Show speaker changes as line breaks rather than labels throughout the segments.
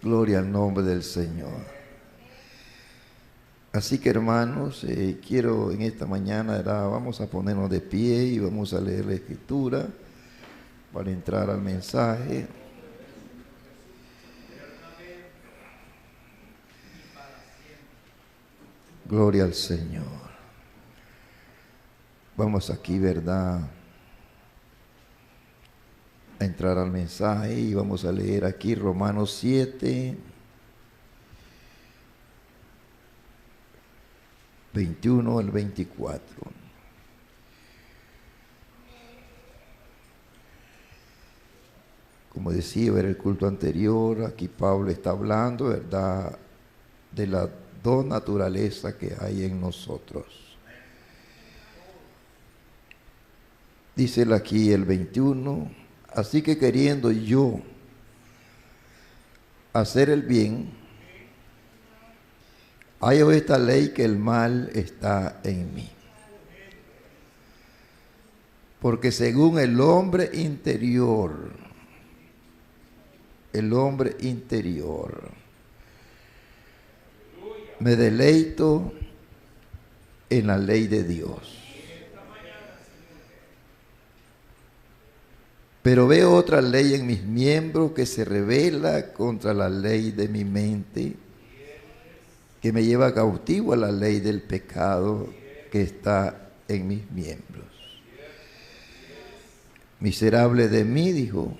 Gloria al nombre del Señor. Así que hermanos, quiero en esta mañana, vamos a ponernos de pie y vamos a leer la Escritura para entrar al mensaje. Gloria al Señor. Vamos aquí, ¿verdad?, a entrar al mensaje y vamos a leer aquí Romanos 7, 21 al 24. Como decía, era el culto anterior, aquí Pablo está hablando, ¿verdad?, de las dos naturalezas que hay en nosotros. Dice aquí el 21, así que queriendo yo hacer el bien, hallo esta ley que el mal está en mí. Porque según el hombre interior, me deleito en la ley de Dios. Pero veo otra ley en mis miembros que se rebela contra la ley de mi mente, que me lleva cautivo a la ley del pecado que está en mis miembros. Miserable de mí, dijo,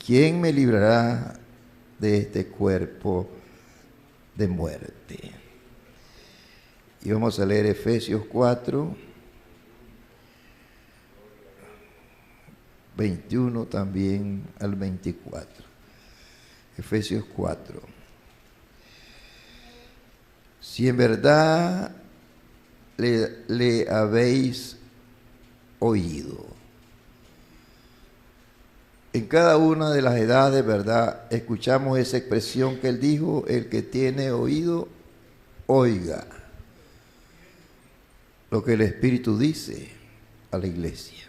¿quién me librará de este cuerpo de muerte? Y vamos a leer Efesios 4, 21 también al 24. Efesios 4. Si en verdad le habéis oído. En cada una de las edades, ¿verdad?, escuchamos esa expresión que él dijo: el que tiene oído, oiga lo que el Espíritu dice a la iglesia.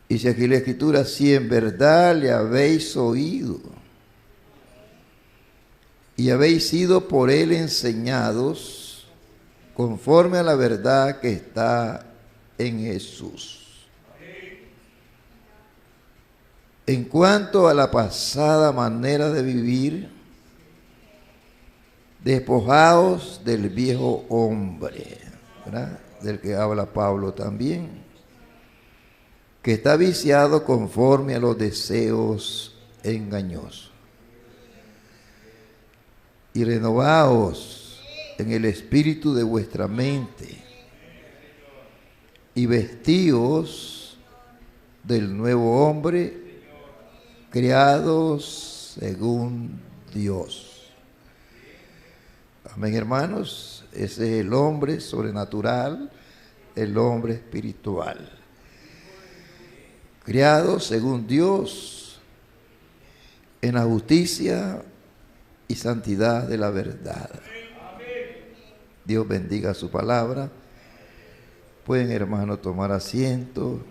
Dice aquí la Escritura: si en verdad le habéis oído y habéis sido por él enseñados conforme a la verdad que está en Jesús. En cuanto a la pasada manera de vivir, despojaos del viejo hombre, ¿verdad?, del que habla Pablo también, que está viciado conforme a los deseos engañosos. Y renovaos en el espíritu de vuestra mente, y vestíos del nuevo hombre, creados según Dios. Amén, hermanos. Ese es el hombre sobrenatural, el hombre espiritual. Criados según Dios en la justicia y santidad de la verdad. Dios bendiga su palabra. Pueden, hermanos, tomar asiento.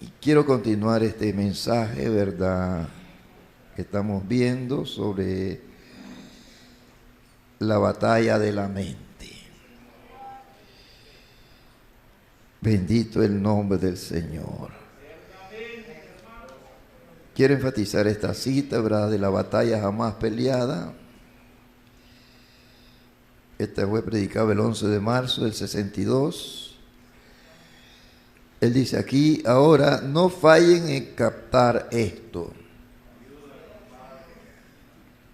Y quiero continuar este mensaje, ¿verdad?, que estamos viendo sobre la batalla de la mente. Bendito el nombre del Señor. Quiero enfatizar esta cita, ¿verdad?, de la batalla jamás peleada. Esta fue predicada el 11 de marzo del 62. Él dice aquí: ahora no fallen en captar esto.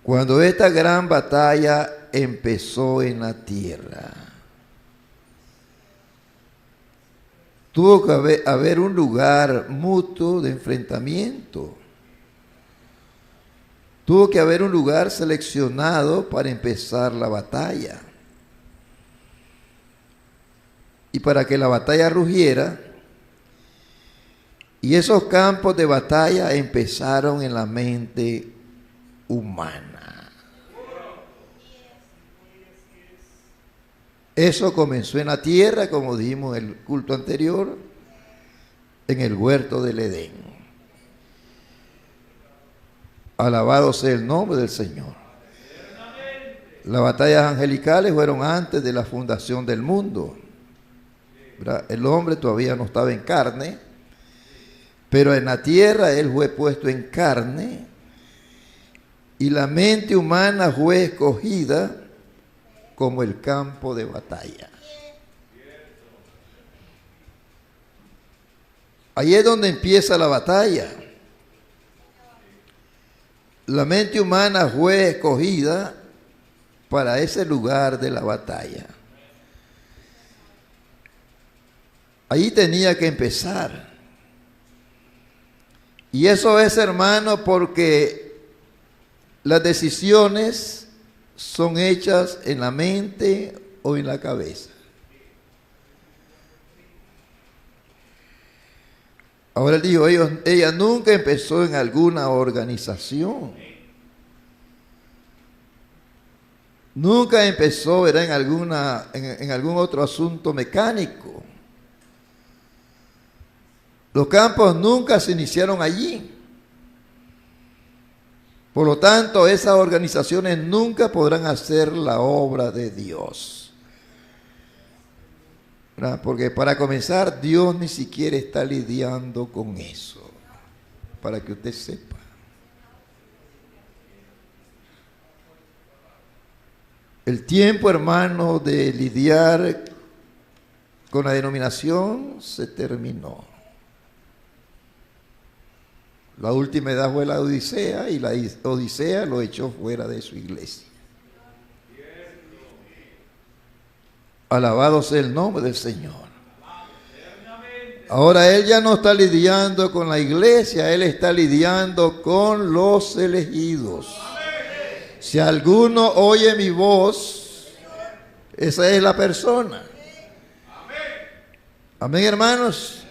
Cuando esta gran batalla empezó en la tierra, tuvo que haber un lugar mutuo de enfrentamiento. Tuvo que haber un lugar seleccionado para empezar la batalla. Y para que la batalla rugiera, y esos campos de batalla empezaron en la mente humana. Eso comenzó en la tierra, como dijimos en el culto anterior, en el huerto del Edén. Alabado sea el nombre del Señor. Las batallas angelicales fueron antes de la fundación del mundo, ¿verdad? El hombre todavía no estaba en carne, pero en la tierra él fue puesto en carne y la mente humana fue escogida como el campo de batalla. Ahí es donde empieza la batalla. La mente humana fue escogida para ese lugar de la batalla. Ahí tenía que empezar. Y eso es, hermano, porque las decisiones son hechas en la mente o en la cabeza. Ahora él dijo, ella nunca empezó en alguna organización. Nunca empezó, era en algún otro asunto mecánico. Los campos nunca se iniciaron allí. Por lo tanto, esas organizaciones nunca podrán hacer la obra de Dios. ¿Verdad? Porque para comenzar, Dios ni siquiera está lidiando con eso. Para que usted sepa. El tiempo, hermano, de lidiar con la denominación se terminó. La última edad fue la Odisea y la Odisea lo echó fuera de su iglesia. Alabado sea el nombre del Señor. Ahora él ya no está lidiando con la iglesia, él está lidiando con los elegidos. Si alguno oye mi voz, esa es la persona. Amén, hermanos.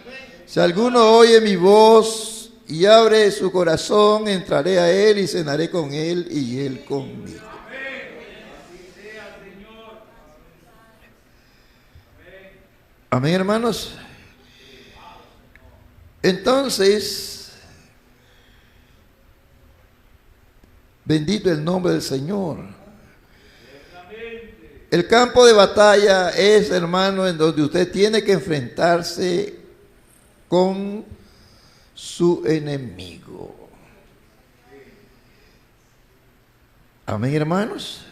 Si alguno oye mi voz y abre su corazón, entraré a él y cenaré con él y él conmigo. Amén, hermanos. Entonces, bendito el nombre del Señor. El campo de batalla es, hermano, en donde usted tiene que enfrentarse con su enemigo. Amén, hermanos.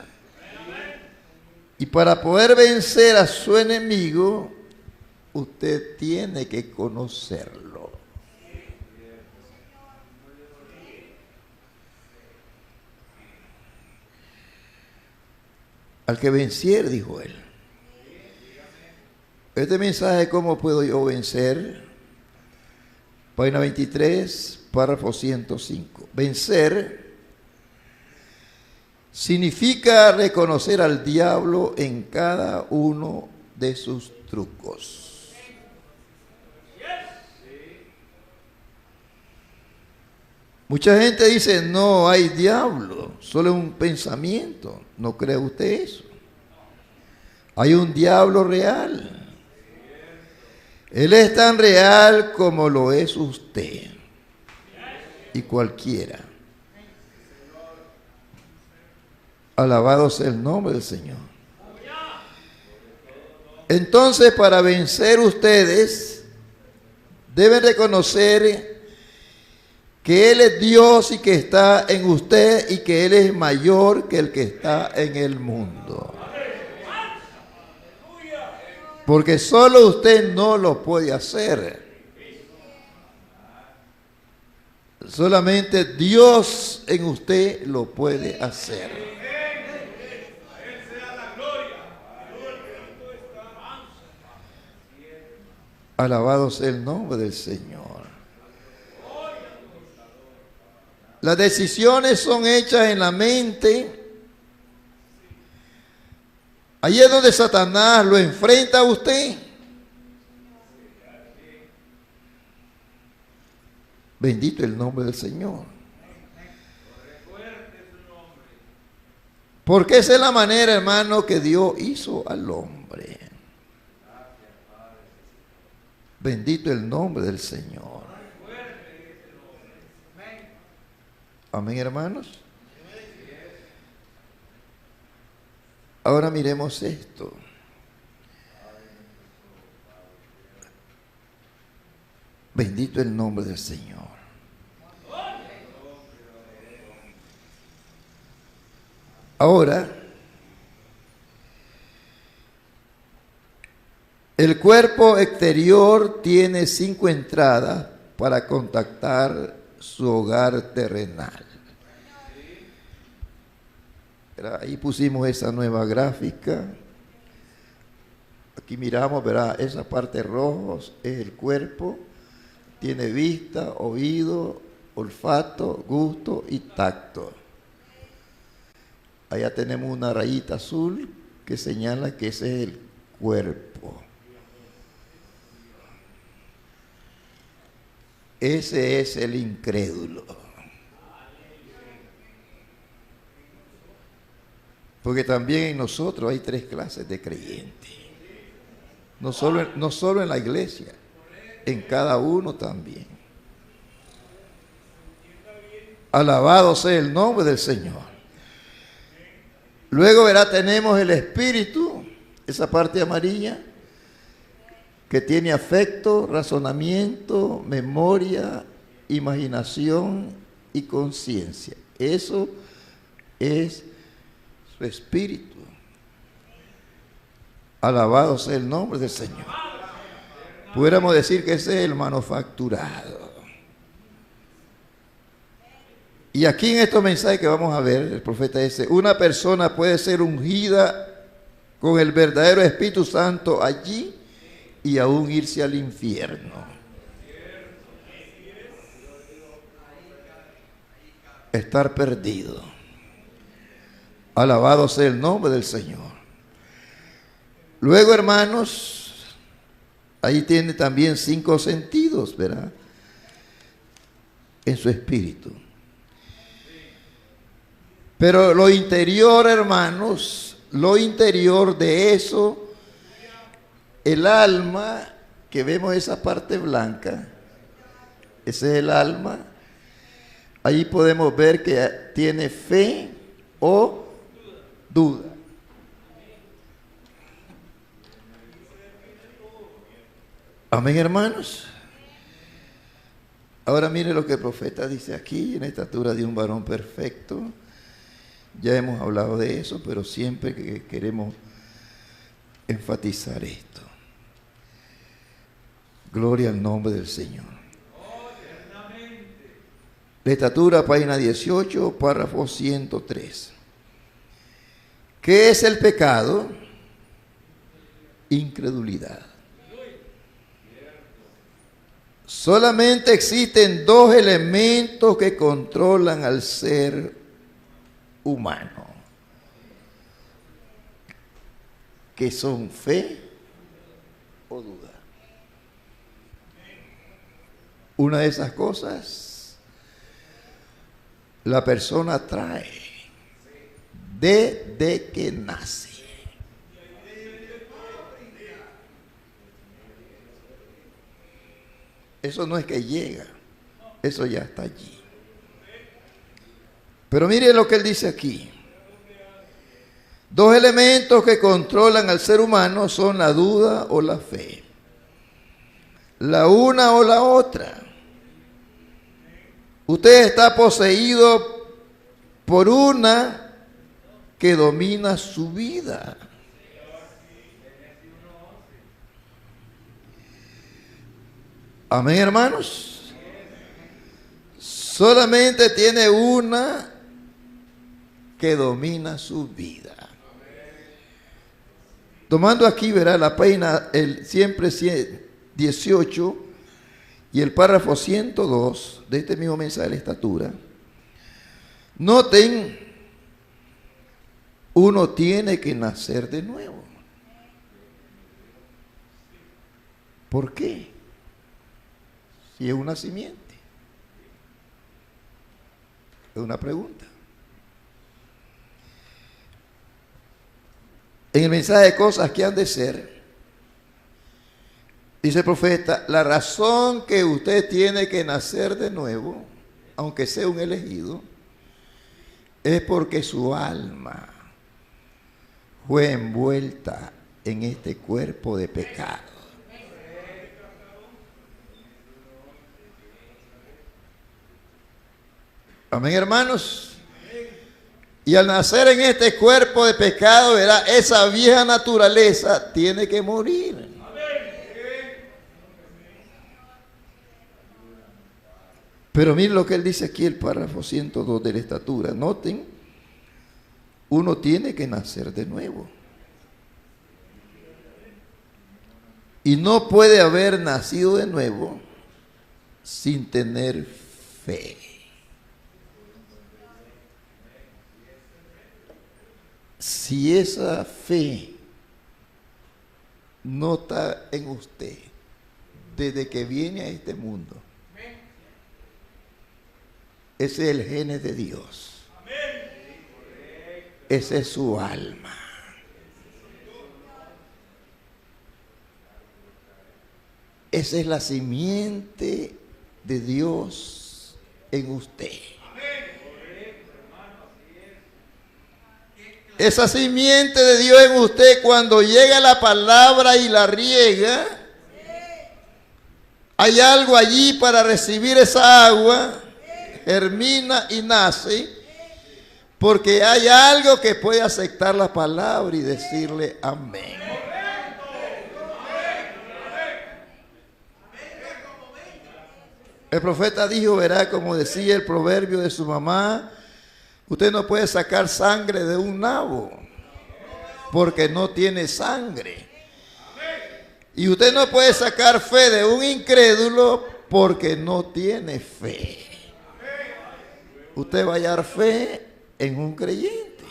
Y para poder vencer a su enemigo, usted tiene que conocerlo. Al que venciere, dijo él. Este mensaje, ¿cómo puedo yo vencer? Página 23, párrafo 105. Vencer significa reconocer al diablo en cada uno de sus trucos. Mucha gente dice, no hay diablo, solo es un pensamiento. ¿No cree usted eso? Hay un diablo real. Él es tan real como lo es usted y cualquiera. Alabado sea el nombre del Señor. Entonces, para vencer ustedes, deben reconocer que Él es Dios y que está en usted y que Él es mayor que el que está en el mundo. Porque solo usted no lo puede hacer. Solamente Dios en usted lo puede hacer. Alabado sea el nombre del Señor. Las decisiones son hechas en la mente. Ahí es donde Satanás lo enfrenta a usted. Bendito el nombre del Señor. Porque esa es la manera, hermano, que Dios hizo al hombre. Bendito el nombre del Señor. Amén, hermanos. Ahora miremos esto. Bendito el nombre del Señor. Ahora, el cuerpo exterior tiene 5 entradas para contactar su hogar terrenal. Ahí pusimos esa nueva gráfica. Aquí miramos, verá, esa parte roja es el cuerpo. Tiene vista, oído, olfato, gusto y tacto. Allá tenemos una rayita azul que señala que ese es el cuerpo. Ese es el incrédulo. Porque también en nosotros hay 3 clases de creyentes. No solo en la iglesia, en cada uno también. Alabado sea el nombre del Señor. Luego, verá, tenemos el espíritu, esa parte amarilla, que tiene afecto, razonamiento, memoria, imaginación y conciencia. Eso es su espíritu. Alabado sea el nombre del Señor. Pudiéramos decir que ese es el manufacturado. Y aquí en estos mensajes que vamos a ver, el profeta dice, una persona puede ser ungida con el verdadero Espíritu Santo allí y aún irse al infierno. Estar perdido. Alabado sea el nombre del Señor. Luego, hermanos, ahí tiene también 5 sentidos, ¿verdad? En su espíritu. Pero lo interior, hermanos, lo interior de eso, el alma, que vemos esa parte blanca, ese es el alma. Ahí podemos ver que tiene fe o duda. Amén, hermanos. Ahora mire lo que el profeta dice aquí, en la estatura de un varón perfecto. Ya hemos hablado de eso, pero siempre que queremos enfatizar esto. Gloria al nombre del Señor. La estatura, página 18, párrafo 103. ¿Qué es el pecado? Incredulidad. Solamente existen 2 elementos que controlan al ser humano, que son fe o duda. Una de esas cosas la persona trae desde que nace. Eso no es que llega, eso ya está allí. Pero mire lo que él dice aquí. 2 elementos que controlan al ser humano son la duda o la fe. La una o la otra. Usted está poseído por una que domina su vida. Amén, hermanos. Solamente tiene una que domina su vida. Tomando aquí, verá la página siempre 18 y el párrafo 102 de este mismo mensaje de la estatura. Noten, uno tiene que nacer de nuevo. ¿Por qué? Si es una simiente. Es una pregunta. En el mensaje de cosas que han de ser, dice el profeta, la razón que usted tiene que nacer de nuevo, aunque sea un elegido, es porque su alma fue envuelta en este cuerpo de pecado. Amén, hermanos. Y al nacer en este cuerpo de pecado, ¿verdad? Esa vieja naturaleza tiene que morir. Pero miren lo que él dice aquí, el párrafo 102 de la estatura. Noten, uno tiene que nacer de nuevo. Y no puede haber nacido de nuevo sin tener fe. Si esa fe no está en usted desde que viene a este mundo, ese es el gene de Dios. Esa es su alma. Esa es la simiente de Dios en usted. Esa simiente de Dios en usted, cuando llega la palabra y la riega, hay algo allí para recibir esa agua, germina y nace, porque hay algo que puede aceptar la palabra y decirle amén. El profeta dijo, verá, como decía el proverbio de su mamá, usted no puede sacar sangre de un nabo, porque no tiene sangre. Y usted no puede sacar fe de un incrédulo, porque no tiene fe. Usted va a hallar fe en un creyente,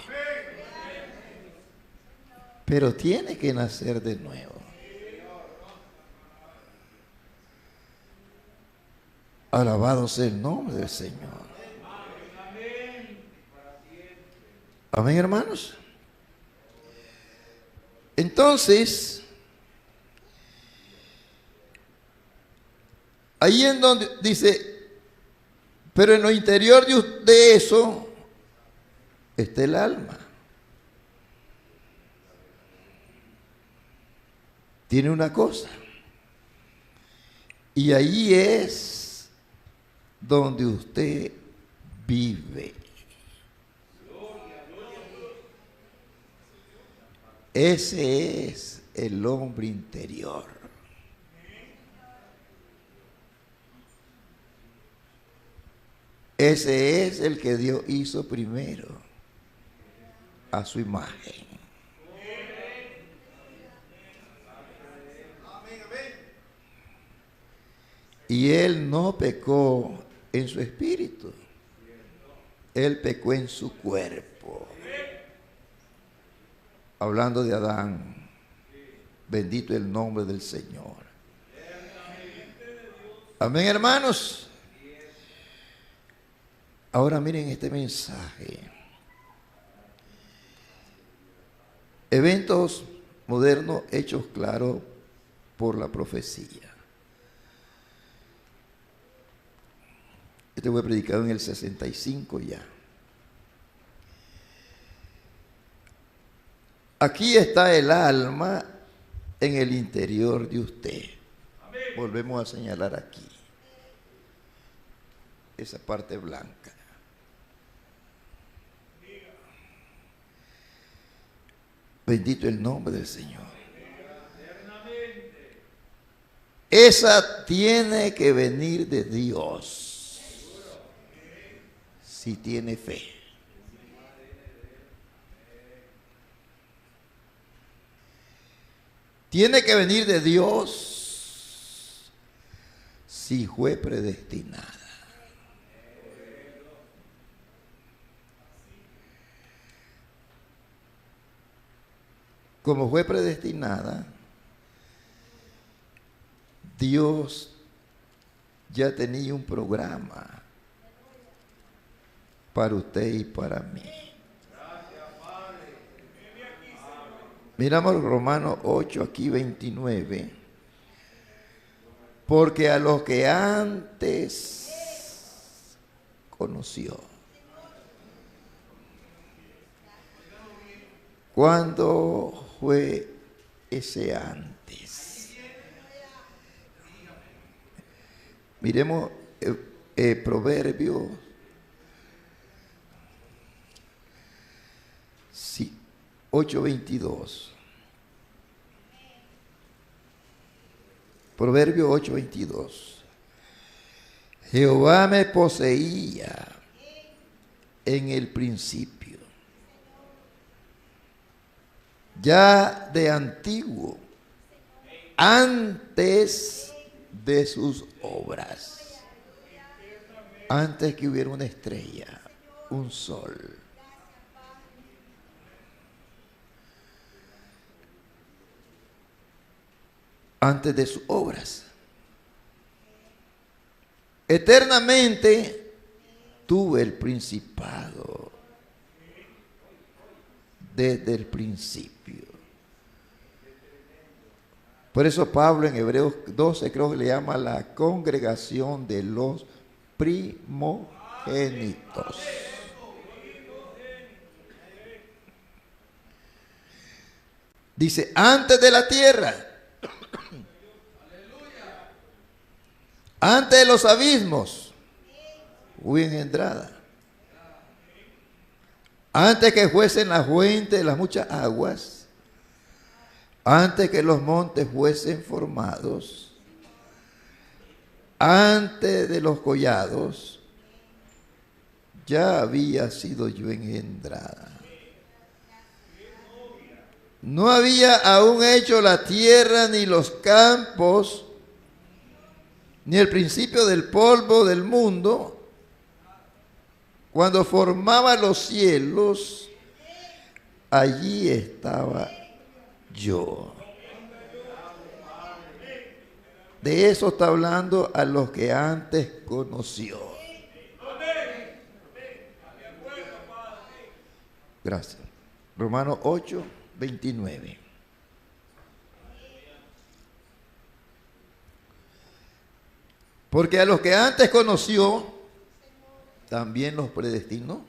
pero tiene que nacer de nuevo. Alabado sea el nombre del Señor. Amén, hermanos. Entonces, ahí en donde dice, pero en lo interior de eso está el alma. Tiene una cosa. Y ahí es donde usted vive. Ese es el hombre interior. Ese es el que Dios hizo primero a su imagen. Y él no pecó en su espíritu. Él pecó en su cuerpo. Hablando de Adán, bendito el nombre del Señor. Amén, hermanos. Ahora miren este mensaje. Eventos modernos hechos claros por la profecía. Este fue predicado en el 65 ya. Aquí está el alma en el interior de usted. Amén. Volvemos a señalar aquí. Esa parte blanca. Bendito el nombre del Señor. Esa tiene que venir de Dios. Si tiene fe. Tiene que venir de Dios si fue predestinada. Como fue predestinada, Dios ya tenía un programa para usted y para mí. Miramos Romanos 8, aquí 29. Porque a los que antes conoció, ¿Cuándo fue ese antes? Miremos Proverbios 8:22. Proverbio 8:22. Jehová me poseía en el principio, ya de antiguo, antes de sus obras, antes que hubiera una estrella, un sol. Antes de sus obras. Eternamente tuve el principado desde el principio. Por eso Pablo en Hebreos 12 creo que le llama la congregación de los primogénitos. Dice, antes de la tierra, antes de los abismos, fui engendrada. Antes que fuesen las fuentes de las muchas aguas, antes que los montes fuesen formados, antes de los collados, ya había sido yo engendrada. No había aún hecho la tierra ni los campos, ni el principio del polvo del mundo, cuando formaba los cielos, allí estaba yo. De eso está hablando a los que antes conoció. Gracias. Romanos 8:29. Porque a los que antes conoció, también los predestinó,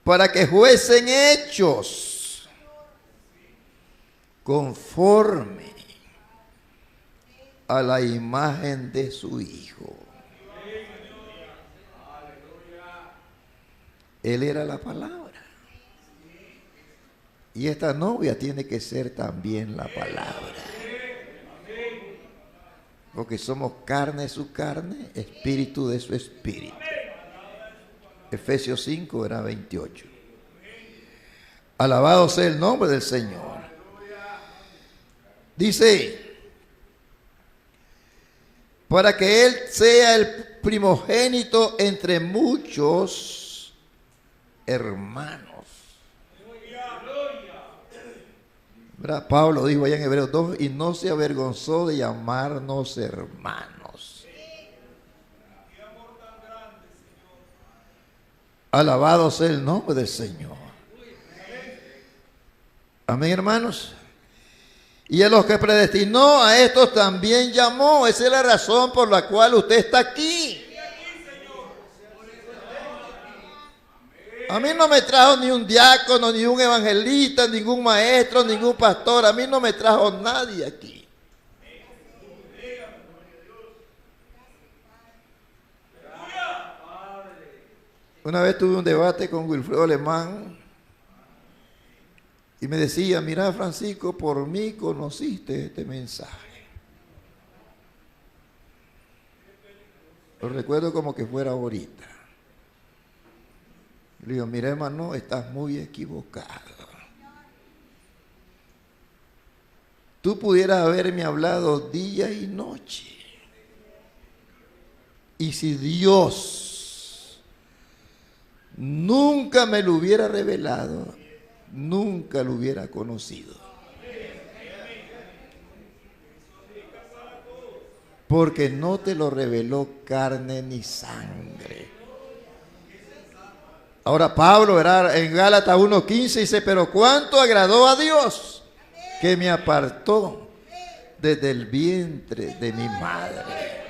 para que fuesen hechos conforme a la imagen de su Hijo. Él era la palabra. Y esta novia tiene que ser también la palabra. Porque somos carne de su carne, espíritu de su espíritu. Efesios 5 era 28. Alabado sea el nombre del Señor. Dice, para que Él sea el primogénito entre muchos hermanos. ¿Verdad? Pablo dijo allá en Hebreos 2, y no se avergonzó de llamarnos hermanos. Alabado sea el nombre del Señor. Amén, hermanos. Y a los que predestinó, a estos también llamó. Esa es la razón por la cual usted está aquí. A mí no me trajo ni un diácono, ni un evangelista, ningún maestro, ningún pastor. A mí no me trajo nadie aquí. Una vez tuve un debate con Wilfredo Alemán y me decía, mira Francisco, por mí conociste este mensaje. Lo recuerdo como que fuera ahorita. Le digo, mira hermano, estás muy equivocado. Tú pudieras haberme hablado día y noche. Y si Dios nunca me lo hubiera revelado, nunca lo hubiera conocido. Porque no te lo reveló carne ni sangre. Ahora Pablo era en Gálatas 1:15 dice, pero cuánto agradó a Dios que me apartó desde el vientre de mi madre.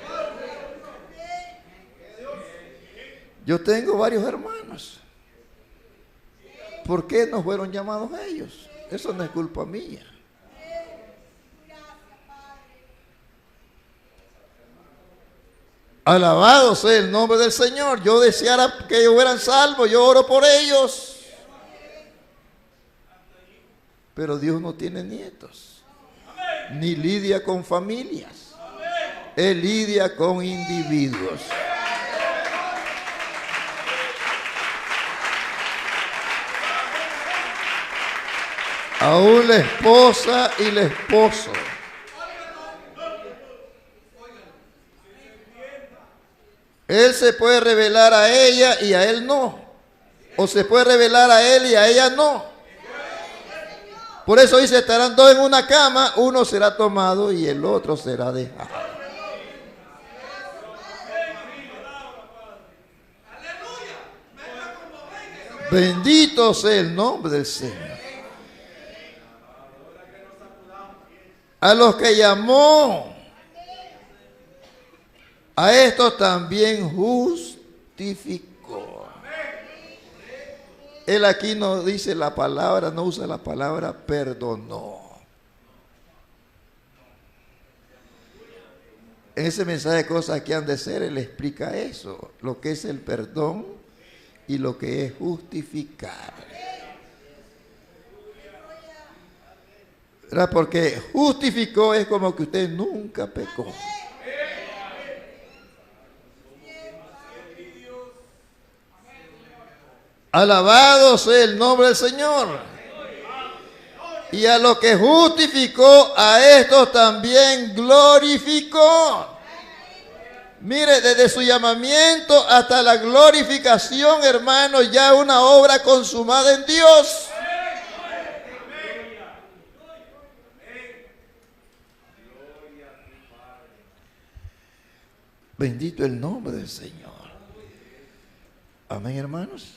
Yo tengo varios hermanos, ¿Por qué no fueron llamados ellos? Eso no es culpa mía. Alabado sea el nombre del Señor. Yo deseara que ellos fueran salvos. Yo oro por ellos. Pero Dios no tiene nietos. Ni lidia con familias. Él lidia con individuos. Aún la esposa y el esposo. Él se puede revelar a ella y a él no. O se puede revelar a él y a ella no. Por eso dice, estarán dos en una cama, uno será tomado y el otro será dejado. Bendito sea el nombre del Señor. A los que llamó, a estos también justificó. Él aquí no dice la palabra, no usa la palabra perdonó. En ese mensaje de cosas que han de ser, él explica eso, lo que es el perdón y lo que es justificar. ¿Verdad? Porque justificó es como que usted nunca pecó. Alabado sea el nombre del Señor. Y a lo que justificó, a estos también glorificó. Mire, desde su llamamiento hasta la glorificación, hermano, ya una obra consumada en Dios. Bendito el nombre del Señor. Amén, hermanos.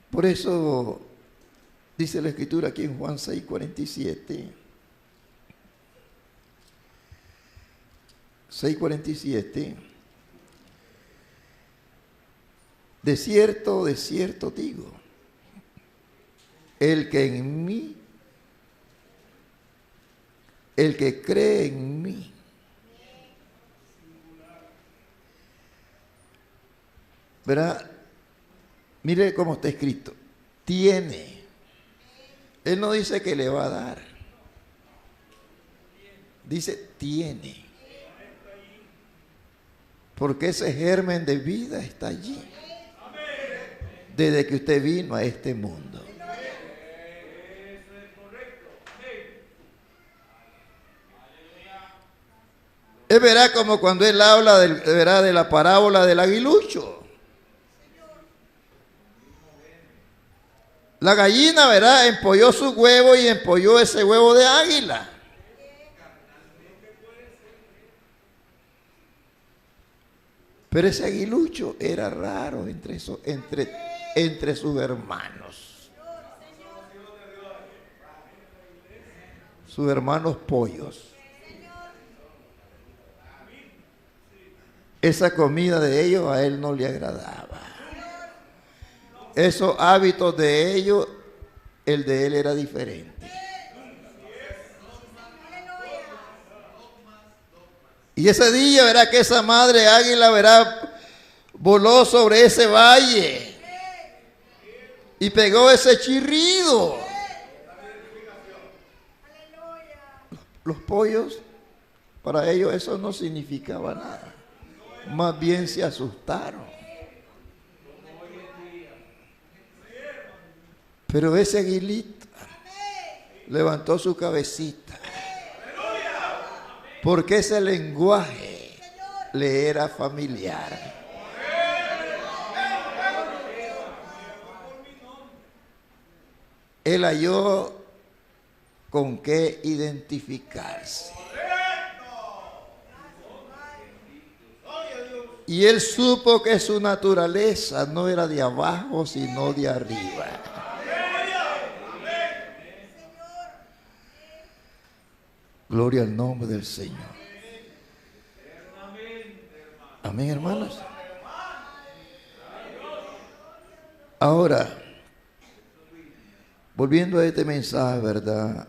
Por eso dice la Escritura aquí en Juan 6:47. 6:47. De cierto digo, el que en mí, el que cree en mí, ¿verdad? Mire cómo está escrito. Tiene. Él no dice que le va a dar. Dice tiene. Porque ese germen de vida está allí. Desde que usted vino a este mundo. Es verá como cuando él habla de la parábola del aguilucho. La gallina, ¿verdad? Empolló su huevo y empolló ese huevo de águila. Pero ese aguilucho era raro entre sus hermanos. Sus hermanos pollos. Esa comida de ellos a él no le agradaba. Esos hábitos de ellos, el de él era diferente. Y ese día, verá que esa madre águila, verá, voló sobre ese valle y pegó ese chirrido. Los pollos, para ellos eso no significaba nada. Más bien se asustaron. Pero ese aguilita levantó su cabecita. Porque ese lenguaje le era familiar. Él halló con qué identificarse. Y él supo que su naturaleza no era de abajo, sino de arriba. Gloria al nombre del Señor. Amén, hermanos. Ahora, Volviendo a este mensaje, ¿verdad?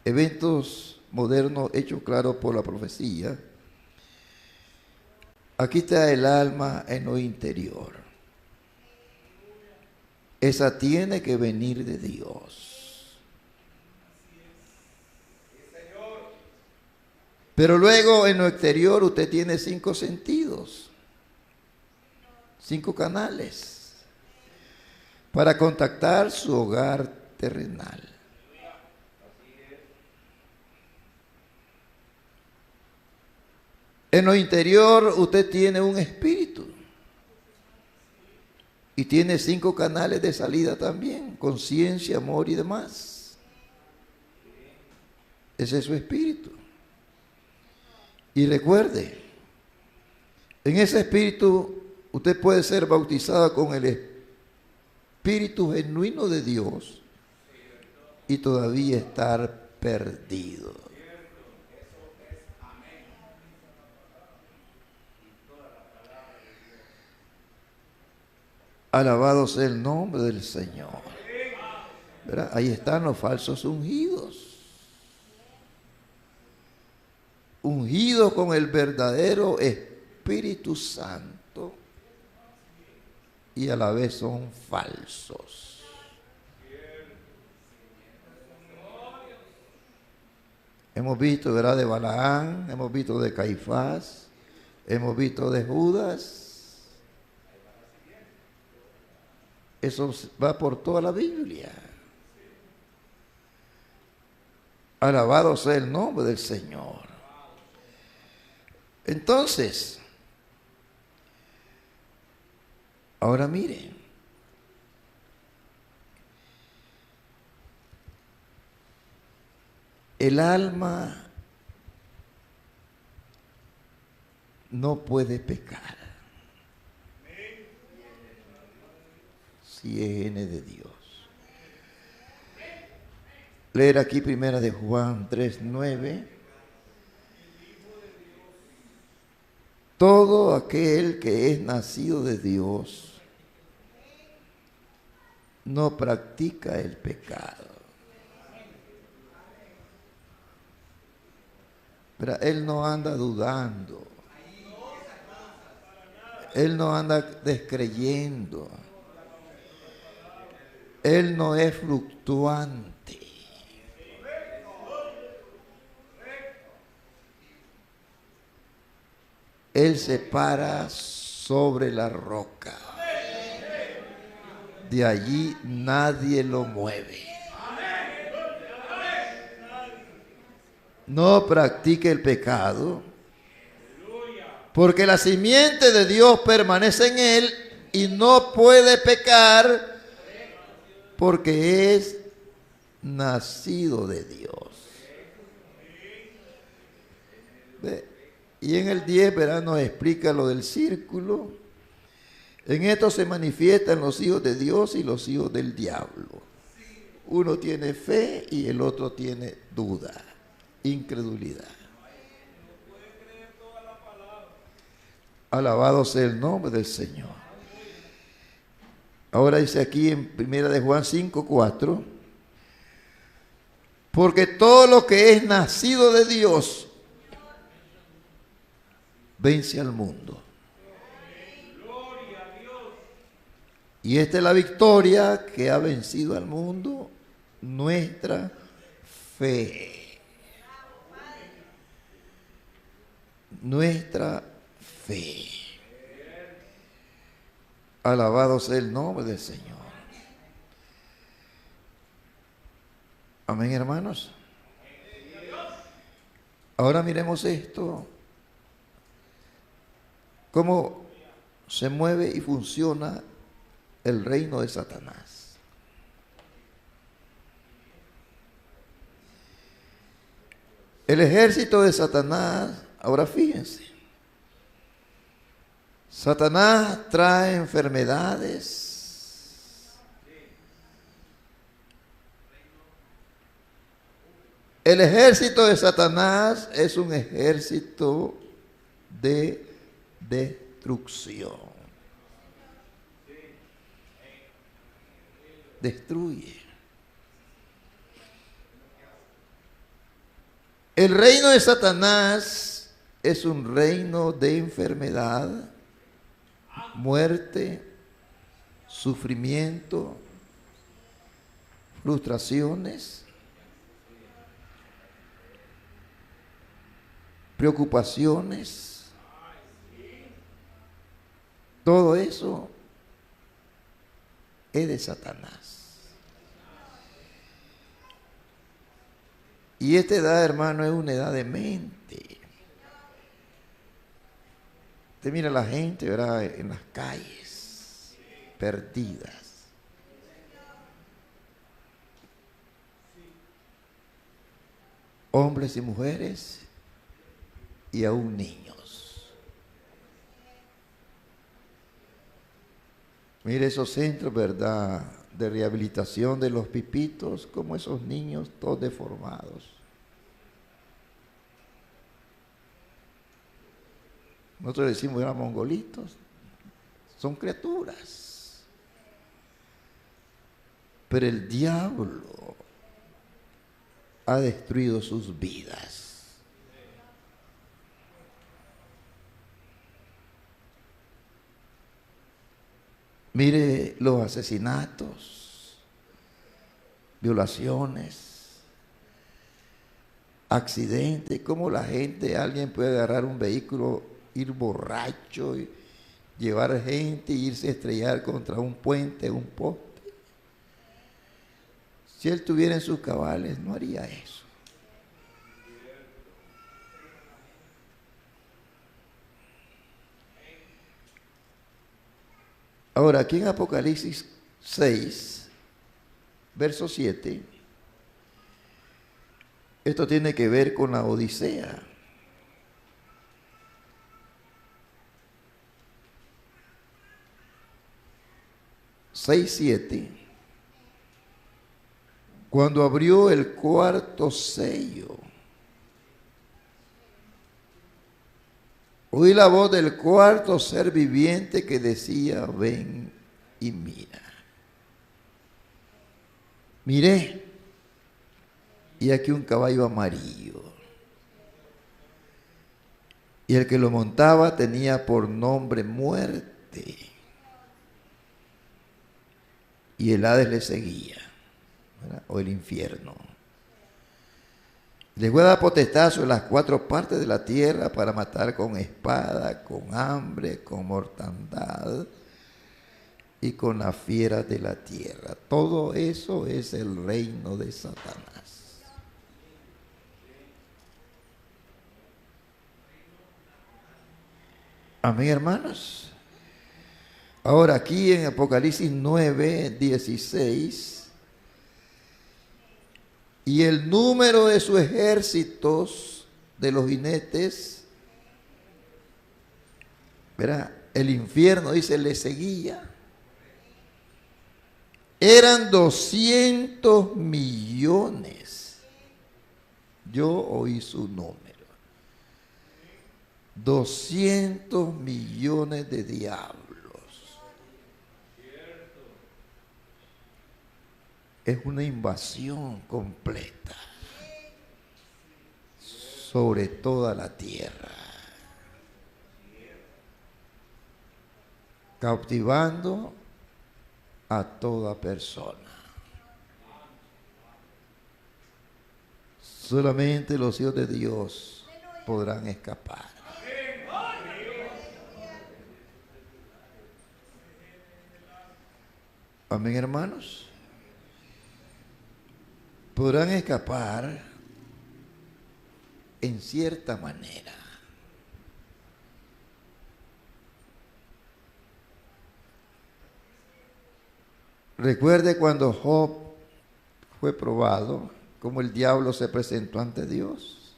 Eventos modernos hechos claros por la profecía. Aquí está el alma en lo interior. Esa tiene que venir de Dios. Pero luego en lo exterior usted tiene 5 sentidos, 5 canales para contactar su hogar terrenal. En lo interior usted tiene un espíritu y tiene 5 canales de salida también: conciencia, amor y demás. Ese es su espíritu. Y recuerde, en ese espíritu usted puede ser bautizado con el espíritu genuino de Dios y todavía estar perdido. Alabado sea el nombre del Señor. ¿Verdad? Ahí están los falsos ungidos. Ungidos con el verdadero Espíritu Santo y a la vez son falsos. Hemos visto, ¿verdad?, de Balaán, hemos visto de Caifás, hemos visto de Judas. Eso va por toda la Biblia. Alabado sea el nombre del Señor. Entonces, ahora miren, el alma no puede pecar si es N de Dios. Leer aquí primera de Juan 3:9. Todo aquel que es nacido de Dios no practica el pecado. Pero él no anda dudando. Él no anda descreyendo. Él no es fluctuante. Él se para sobre la roca. De allí nadie lo mueve. No practique el pecado, porque la simiente de Dios permanece en él y no puede pecar porque es nacido de Dios. ¿Ve? Y en el 10, ¿verdad?, nos explica lo del círculo. En esto se manifiestan los hijos de Dios y los hijos del diablo. Uno tiene fe y el otro tiene duda, incredulidad. Alabado sea el nombre del Señor. Ahora dice aquí en 1 de Juan 5:4, porque todo lo que es nacido de Dios vence al mundo. Y esta es la victoria que ha vencido al mundo, nuestra fe. Nuestra fe. Alabado sea el nombre del Señor. Amén, hermanos. Ahora miremos esto. Cómo se mueve y funciona el reino de Satanás. El ejército de Satanás, ahora fíjense, Satanás trae enfermedades. El ejército de Satanás es un ejército de destrucción. destruye. El reino de Satanás es un reino de enfermedad, muerte, sufrimiento, frustraciones, preocupaciones. Todo eso es de Satanás. Y esta edad, hermano, es una edad de mente. Usted mira a la gente, ¿verdad?, en las calles, perdidas. Hombres y mujeres y aún niños. Mire esos centros, ¿verdad?, de rehabilitación de los pipitos, como esos niños todos deformados. Nosotros decimos eran mongolitos, son criaturas. Pero el diablo ha destruido sus vidas. Mire los asesinatos, violaciones, accidentes, cómo la gente, alguien puede agarrar un vehículo, ir borracho, y llevar gente e irse a estrellar contra un puente, un poste. Si él estuviera en sus cabales, no haría eso. Ahora, aquí en Apocalipsis 6, verso 7, esto tiene que ver con la Odisea. Seis, 7. Cuando abrió el cuarto sello, oí la voz del cuarto ser viviente que decía: ven y mira. Miré, y aquí un caballo amarillo, y el que lo montaba tenía por nombre Muerte, y el Hades le seguía, ¿verdad?, o el infierno. Les voy a dar potestad sobre las cuatro partes de la tierra para matar con espada, con hambre, con mortandad y con las fieras de la tierra. Todo eso es el reino de Satanás. Amén, hermanos. Ahora aquí en Apocalipsis 9, 16, y el número de sus ejércitos, de los jinetes, verá, el infierno, dice, le seguía. Eran 200 millones. Yo oí su número. 200 millones de diablos. Es una invasión completa sobre toda la tierra, cautivando a toda persona. Solamente los hijos de Dios podrán escapar. Amén, hermanos. Podrán escapar en cierta manera. Recuerde cuando Job fue probado, cómo el diablo se presentó ante Dios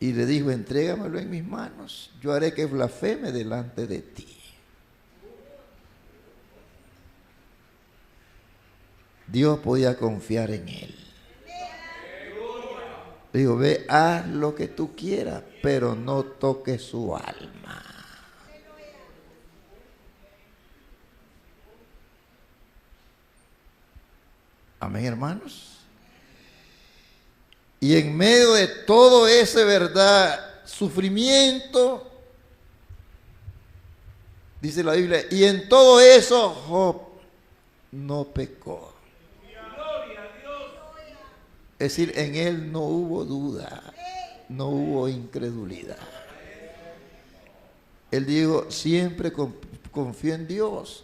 y le dijo: entrégamelo en mis manos, yo haré que blasfeme delante de ti. Dios podía confiar en él. Digo, ve, haz lo que tú quieras, pero no toques su alma. Amén, hermanos. Y en medio de todo ese, verdad, sufrimiento, dice la Biblia, y en todo eso Job no pecó. Es decir, en él no hubo duda, no hubo incredulidad. Él dijo, siempre confío en Dios.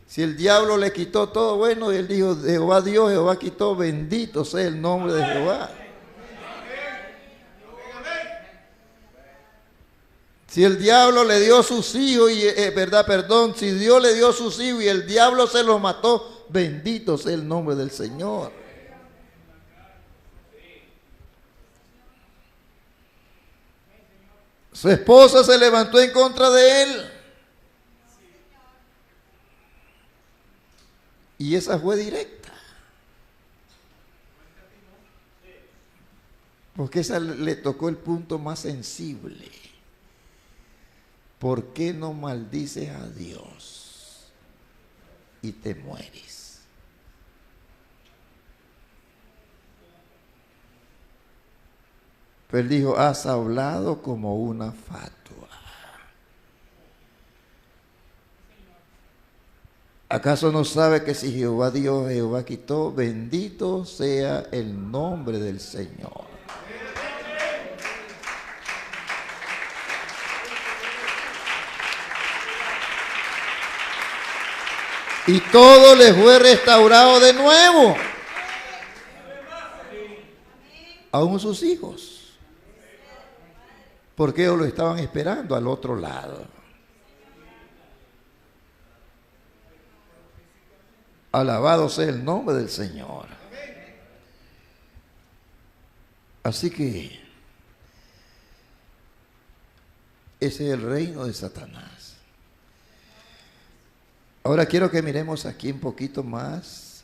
Si el diablo le quitó todo, bueno, él dijo, Jehová Dios, Jehová quitó, bendito sea el nombre de Jehová. Si el diablo le dio sus hijos, si Dios le dio sus hijos y el diablo se los mató, bendito sea el nombre del Señor. Su esposa se levantó en contra de él. Y esa fue directa. Porque esa le tocó el punto más sensible. ¿Por qué no maldices a Dios y te mueres? Pero él dijo, has hablado como una fatua. ¿Acaso no sabe que si Jehová dio, Jehová quitó? Bendito sea el nombre del Señor. Y todo le fue restaurado de nuevo. Aún sus hijos. Porque ellos lo estaban esperando al otro lado. Alabado sea el nombre del Señor. Así que ese es el reino de Satanás. Ahora quiero que miremos aquí un poquito más.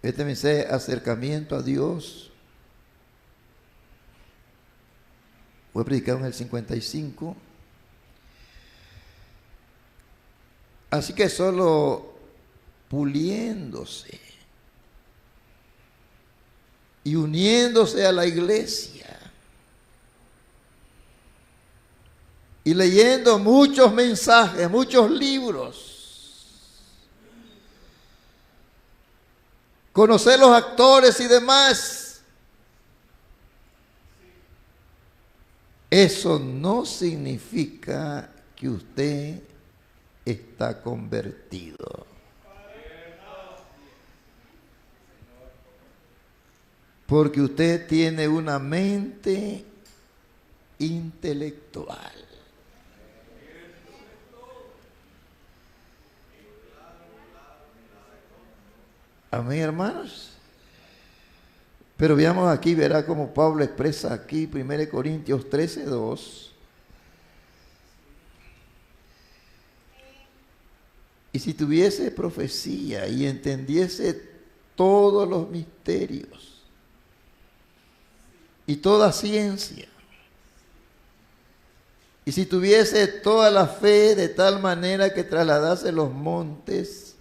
Este mensaje, acercamiento a Dios. Fue predicado en el 55. Así que solo puliéndose y uniéndose a la iglesia y leyendo muchos mensajes, muchos libros, conocer los actores y demás, eso no significa que usted está convertido. Porque usted tiene una mente intelectual. Amén, hermanos. Pero veamos aquí, verá como Pablo expresa aquí, 1 Corintios 13:2. Y si tuviese profecía y entendiese todos los misterios y toda ciencia, y si tuviese toda la fe de tal manera que trasladase los montes,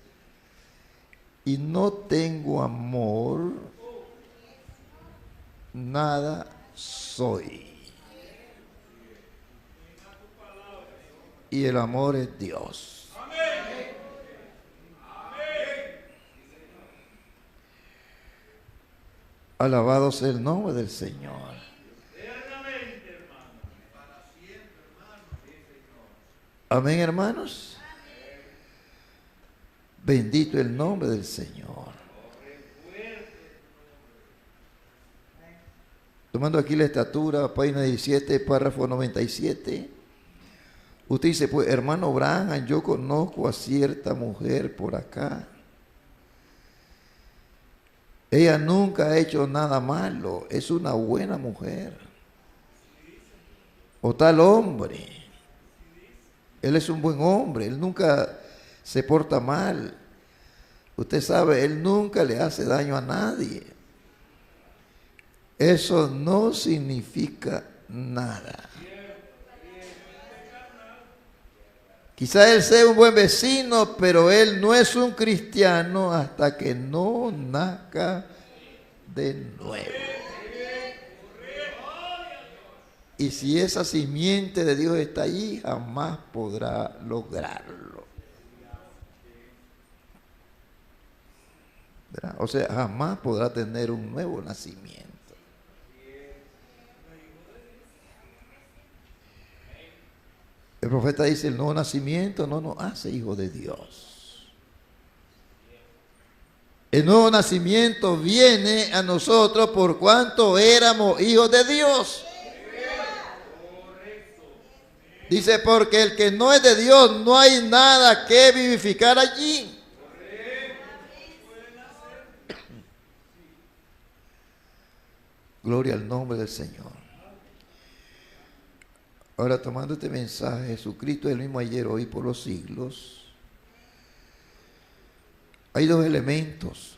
y no tengo amor, nada soy. Y el amor es Dios. Alabado sea el nombre del Señor. Amén, hermanos. Bendito el nombre del Señor. Tomando aquí la estatura, página 17, párrafo 97. Usted dice, pues hermano Branham, yo conozco a cierta mujer por acá. Ella nunca ha hecho nada malo, es una buena mujer. O tal hombre, él es un buen hombre, él nunca se porta mal. Usted sabe, él nunca le hace daño a nadie. Eso no significa nada. Quizá él sea un buen vecino, pero él no es un cristiano hasta que no nazca de nuevo. Y si esa simiente de Dios está allí, jamás podrá lograrlo. ¿Verdad? O sea, jamás podrá tener un nuevo nacimiento. El profeta dice, el nuevo nacimiento no nos hace hijos de Dios. El nuevo nacimiento viene a nosotros por cuanto éramos hijos de Dios. Dice, porque el que no es de Dios, no hay nada que vivificar allí. Gloria al nombre del Señor. Ahora, tomando este mensaje, Jesucristo es el mismo ayer, hoy, por los siglos. Hay dos elementos.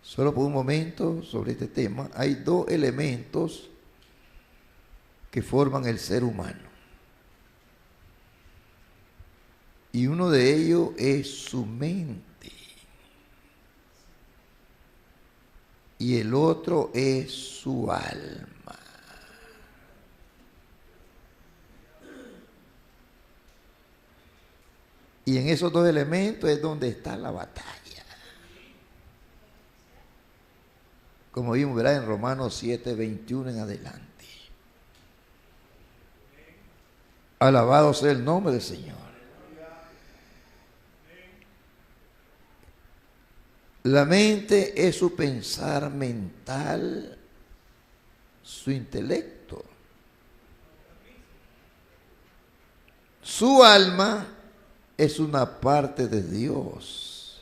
Solo por un momento sobre este tema. Hay dos elementos que forman el ser humano. Y uno de ellos es su mente. Y el otro es su alma. Y en esos dos elementos es donde está la batalla. Como vimos, ¿verdad? En Romanos 7, 21 en adelante. Alabado sea el nombre del Señor. La mente es su pensar mental, su intelecto. Su alma es una parte de Dios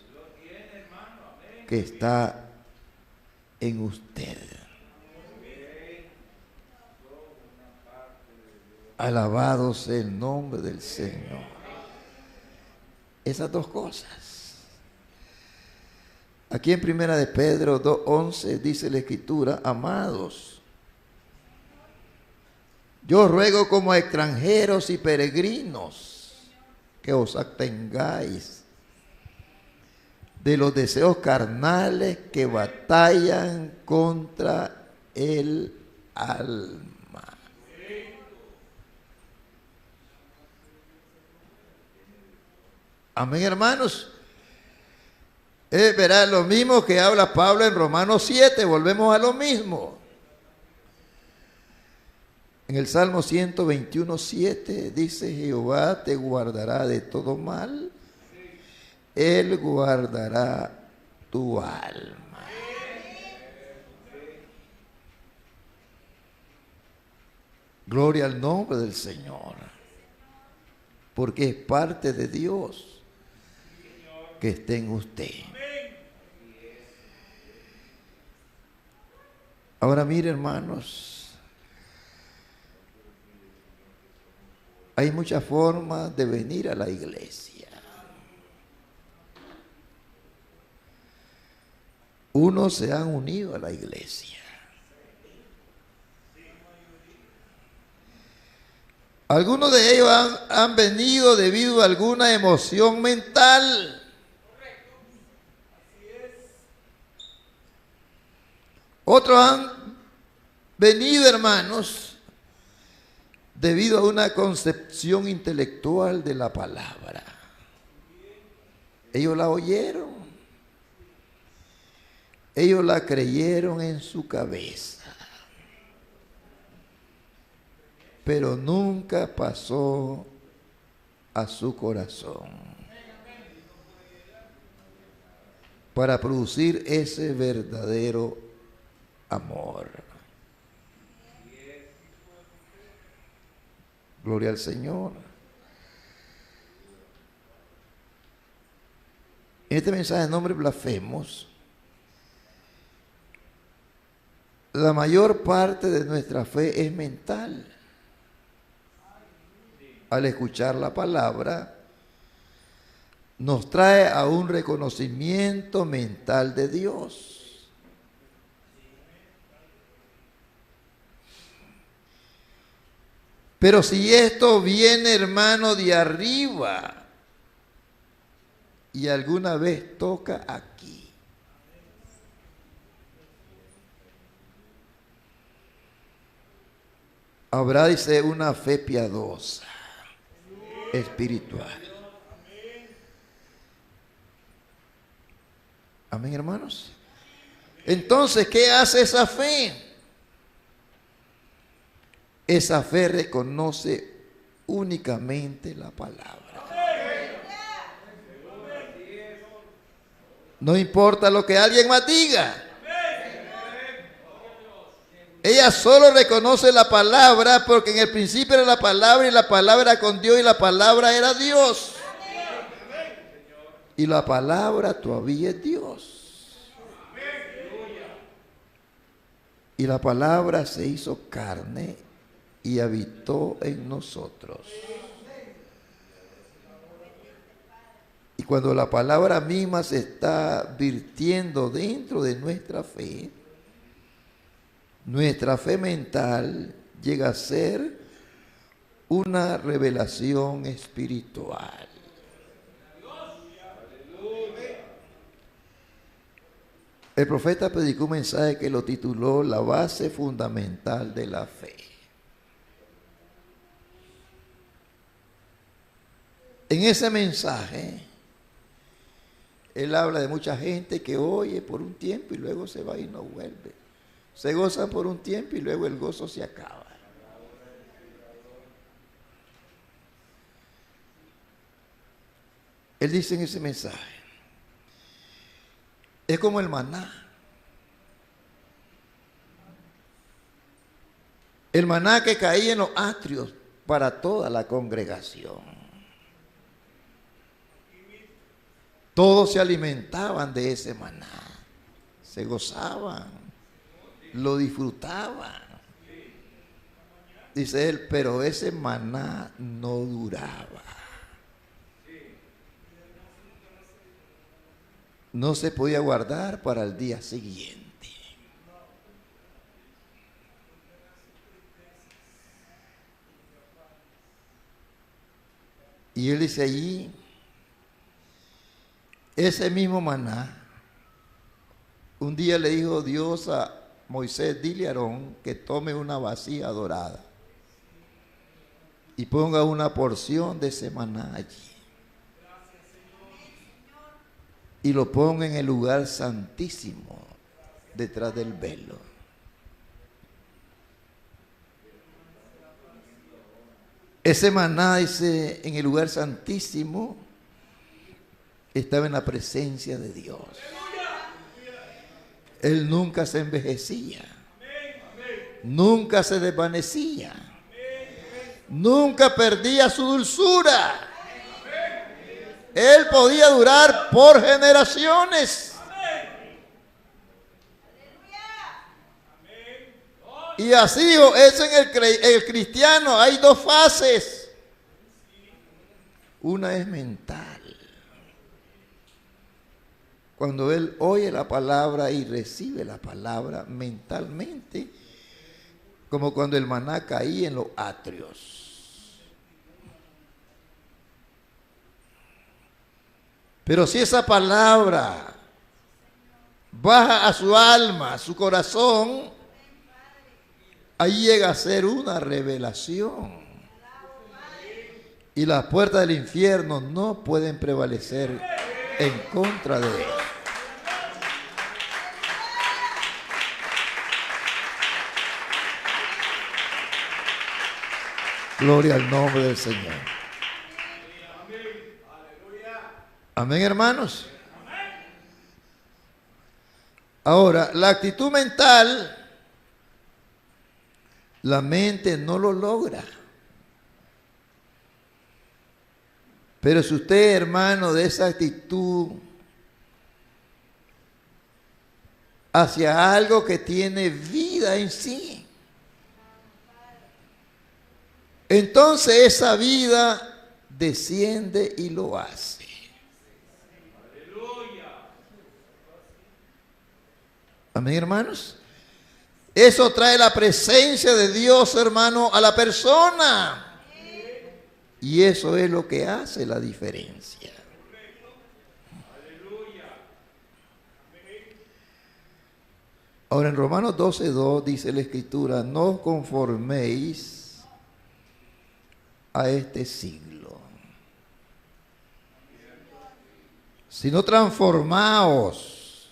que está en usted. Alabado sea el nombre del Señor. Esas dos cosas. Aquí en Primera de Pedro 2:11 dice la Escritura, amados, yo ruego como a extranjeros y peregrinos que os abstengáis de los deseos carnales que batallan contra el alma. Amén, hermanos. Verá lo mismo que habla Pablo en Romanos 7, volvemos a lo mismo. En el Salmo 121:7 dice, Jehová te guardará de todo mal, Él guardará tu alma. Gloria al nombre del Señor, porque es parte de Dios que esté en usted. Ahora mire, hermanos, hay muchas formas de venir a la iglesia. Unos se han unido a la iglesia. Algunos de ellos han venido debido a alguna emoción mental. Otros han venido, hermanos, debido a una concepción intelectual de la palabra. Ellos la oyeron. Ellos la creyeron en su cabeza. Pero nunca pasó a su corazón para producir ese verdadero amor. Gloria al Señor. En este mensaje de nombre blasfemos, la mayor parte de nuestra fe es mental. Al escuchar la palabra, nos trae a un reconocimiento mental de Dios. Pero si esto viene, hermano, de arriba y alguna vez toca aquí, habrá, dice, una fe piadosa, espiritual. Amén, hermanos. Entonces, ¿qué hace esa fe? Esa fe reconoce únicamente la palabra. No importa lo que alguien más diga. Ella solo reconoce la palabra porque en el principio era la palabra y la palabra era con Dios y la palabra era Dios. Y la palabra todavía es Dios. Y la palabra se hizo carne y habitó en nosotros. Y cuando la palabra misma se está virtiendo dentro de nuestra fe mental llega a ser una revelación espiritual. El profeta predicó un mensaje que lo tituló La base fundamental de la fe. En ese mensaje, él habla de mucha gente que oye por un tiempo y luego se va y no vuelve. Se gozan por un tiempo y luego el gozo se acaba. Él dice en ese mensaje, es como el maná. El maná que caía en los atrios para toda la congregación. Todos se alimentaban de ese maná, se gozaban, lo disfrutaban. Dice él, pero ese maná no duraba. No se podía guardar para el día siguiente. Y él dice allí, ese mismo maná, un día le dijo Dios a Moisés, dile a Aarón que tome una vasija dorada y ponga una porción de ese maná allí. Y lo ponga en el lugar santísimo, detrás del velo. Ese maná, dice, en el lugar santísimo, estaba en la presencia de Dios. Él nunca se envejecía. Nunca se desvanecía. Nunca perdía su dulzura. Él podía durar por generaciones. Y así dijo, es en el cristiano hay dos fases. Una es mental. Cuando él oye la palabra y recibe la palabra mentalmente, como cuando el maná caía en los atrios. Pero si esa palabra baja a su alma, a su corazón, ahí llega a ser una revelación. Y las puertas del infierno no pueden prevalecer en contra de él. Gloria al nombre del Señor. Amén, hermanos. Ahora, la actitud mental, la mente no lo logra. Pero si usted, hermano, de esa actitud hacia algo que tiene vida en sí, entonces esa vida desciende y lo hace. Amén, hermanos. Eso trae la presencia de Dios, hermano, a la persona. Y eso es lo que hace la diferencia. Ahora en Romanos 12:2 dice la Escritura, no os conforméis a este siglo, sino transformaos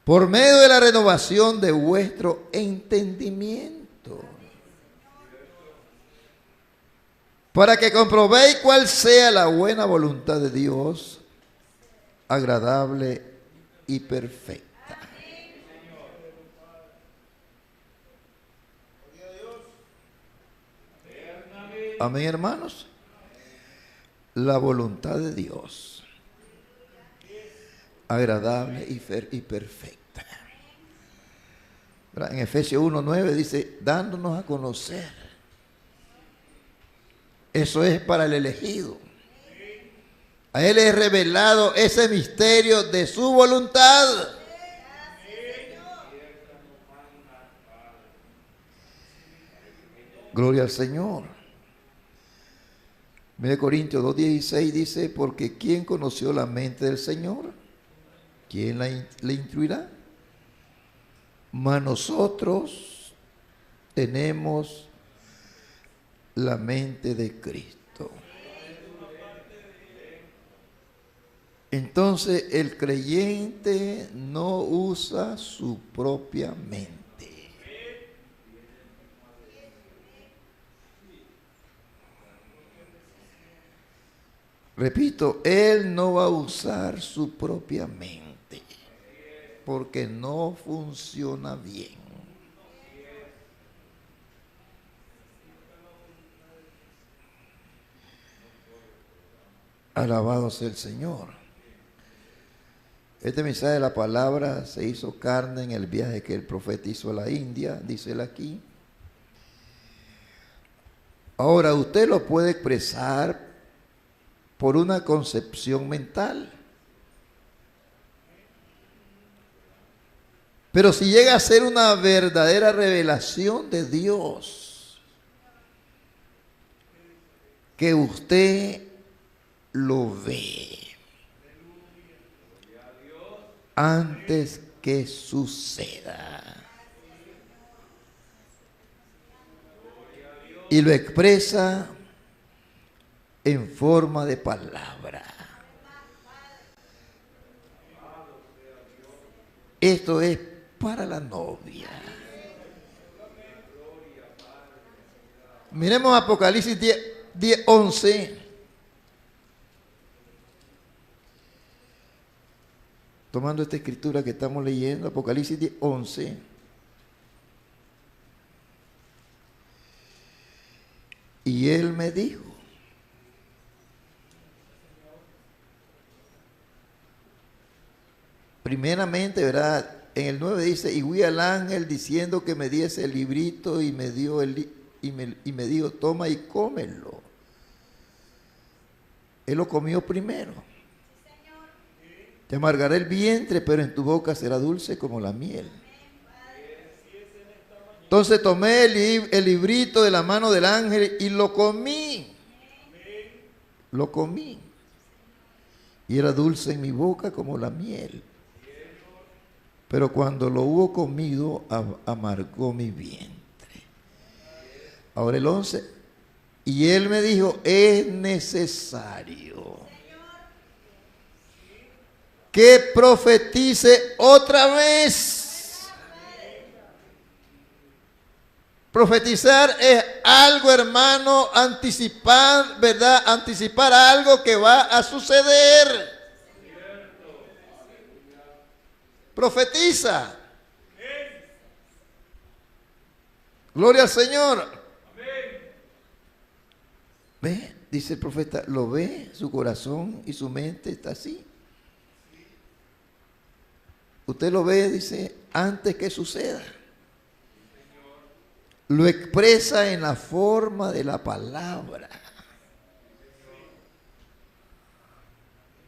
por medio de la renovación de vuestro entendimiento, para que comprobéis cuál sea la buena voluntad de Dios, agradable y perfecta. Amén, hermanos. La voluntad de Dios, agradable y perfecta. En Efesios 1:9 dice, dándonos a conocer. Eso es para el elegido. A él es revelado ese misterio de su voluntad. Gloria al Señor. 1 Corintios 2:16 dice, porque ¿quién conoció la mente del Señor? ¿Quién le instruirá? Mas nosotros tenemos la mente de Cristo. Entonces el creyente no usa su propia mente. Repito, él no va a usar su propia mente porque no funciona bien. Alabado sea el Señor. Este mensaje de la palabra se hizo carne en el viaje que el profeta hizo a la India, dice él aquí. Ahora, usted lo puede expresar por una concepción mental. Pero si llega a ser una verdadera revelación de Dios, que usted lo ve antes que suceda y lo expresa en forma de palabra. Esto es para la novia. Miremos Apocalipsis 10:11. Tomando esta escritura que estamos leyendo, Apocalipsis 10:11. Y él me dijo, primeramente, ¿verdad? En el 9 dice, y fui al ángel diciendo que me diese el librito y me dio y me dijo, toma y cómelo. Él lo comió primero. Te amargará el vientre, pero en tu boca será dulce como la miel. Entonces tomé el librito de la mano del ángel y lo comí. Lo comí. Y era dulce en mi boca como la miel. Pero cuando lo hubo comido, amargó mi vientre. Ahora el 11. Y él me dijo, es necesario que profetice otra vez. Profetizar es algo, hermano, anticipar, ¿verdad? Anticipar algo que va a suceder. Profetiza. Gloria al Señor. ¿Ve? Dice el profeta, lo ve, su corazón y su mente está así. Usted lo ve, dice, antes que suceda. Lo expresa en la forma de la palabra.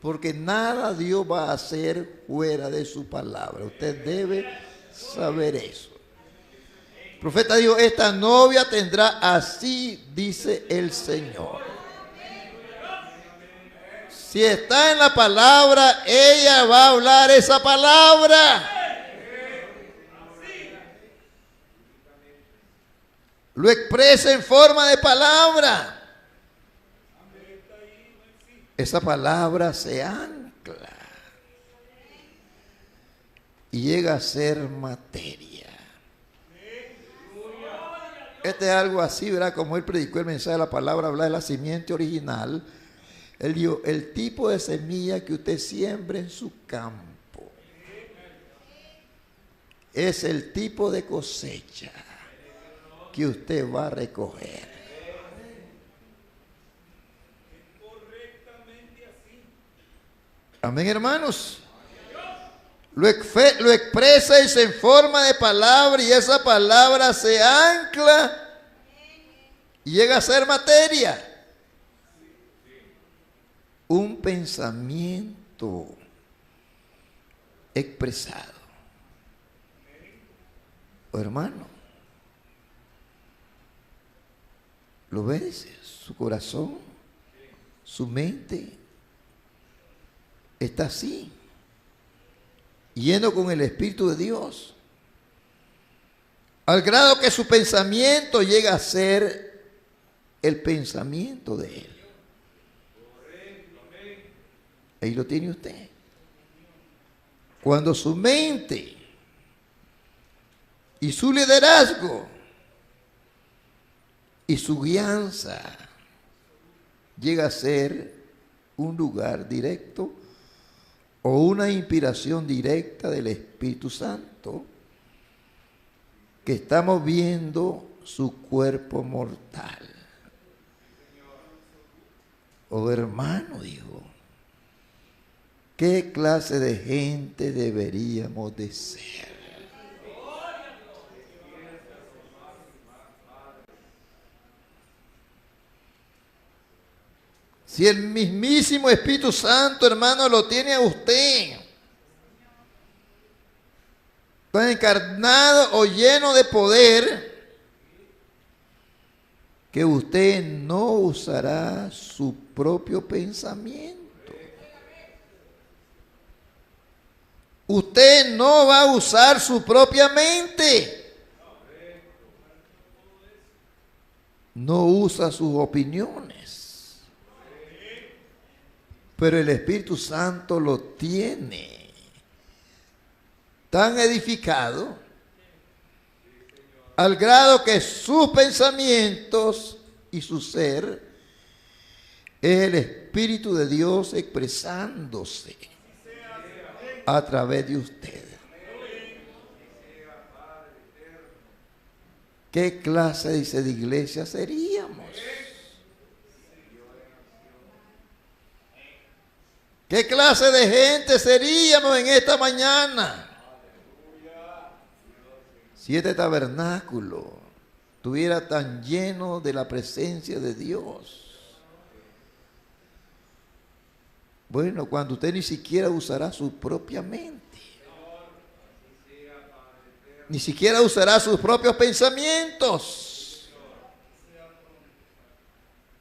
Porque nada Dios va a hacer fuera de su palabra. Usted debe saber eso. El profeta dijo, esta novia tendrá así, dice el Señor. Si está en la palabra, ella va a hablar esa palabra. Lo expresa en forma de palabra. Esa palabra se ancla y llega a ser materia. Este es algo así, ¿verdad? Como él predicó el mensaje de la palabra, habla de la simiente original. Él dijo, el tipo de semilla que usted siembra en su campo es el tipo de cosecha que usted va a recoger. Amén, hermanos. Lo expresa y se en forma de palabra, y esa palabra se ancla y llega a ser materia. Un pensamiento expresado. Oh, hermano, ¿lo ves? Su corazón, su mente está así, lleno con el Espíritu de Dios, al grado que su pensamiento llega a ser el pensamiento de Él. Ahí lo tiene usted. Cuando su mente y su liderazgo y su guianza llega a ser un lugar directo o una inspiración directa del Espíritu Santo, que estamos viendo su cuerpo mortal. Oh, hermano, dijo, ¿qué clase de gente deberíamos de ser? Si el mismísimo Espíritu Santo, hermano, lo tiene a usted, está encarnado o lleno de poder, que usted no usará su propio pensamiento. Usted no va a usar su propia mente. No usa sus opiniones. Pero el Espíritu Santo lo tiene tan edificado al grado que sus pensamientos y su ser es el Espíritu de Dios expresándose a través de usted. ¿Qué clase, dice, de iglesia seríamos? ¿Qué clase de gente seríamos en esta mañana? Si este tabernáculo estuviera tan lleno de la presencia de Dios. Bueno, cuando usted ni siquiera usará su propia mente, ni siquiera usará sus propios pensamientos,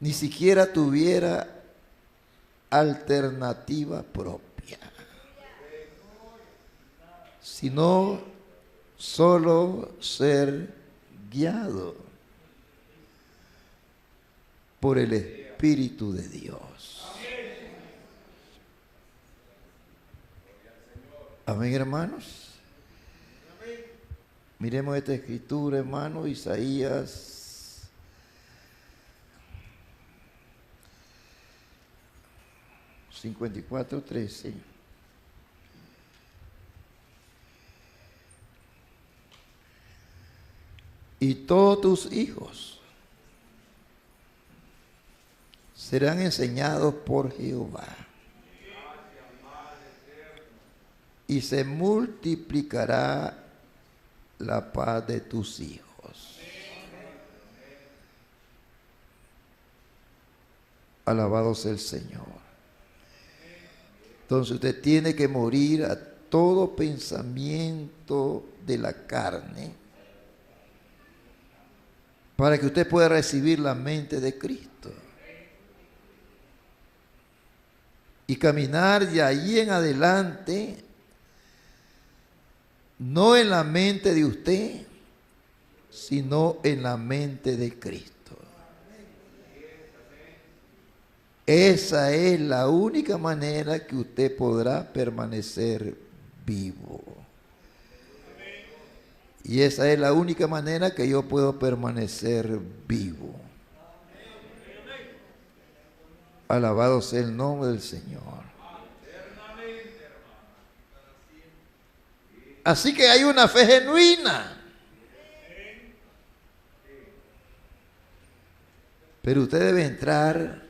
ni siquiera tuviera alternativa propia, sino solo ser guiado por el Espíritu de Dios. Amén, hermanos. Miremos esta escritura, hermano, Isaías 54:13. Y todos tus hijos serán enseñados por Jehová, y se multiplicará la paz de tus hijos. Alabado sea el Señor. Entonces usted tiene que morir a todo pensamiento de la carne, para que usted pueda recibir la mente de Cristo y caminar de ahí en adelante, no en la mente de usted, sino en la mente de Cristo. Esa es la única manera que usted podrá permanecer vivo. Y esa es la única manera que yo puedo permanecer vivo. Alabado sea el nombre del Señor. Así que hay una fe genuina. Pero usted debe entrar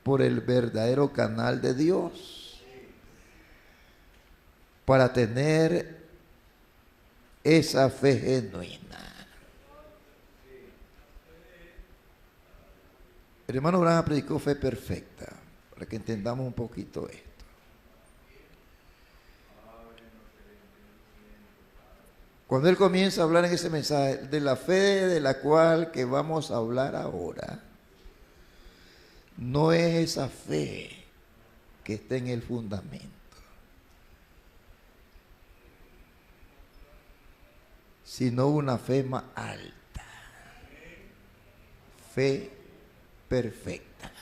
por el verdadero canal de Dios para tener esa fe genuina. El hermano Branham predicó fe perfecta, para que entendamos un poquito esto. Cuando él comienza a hablar en ese mensaje de la fe de la cual que vamos a hablar ahora, no es esa fe que está en el fundamento, sino una fe más alta, fe perfecta.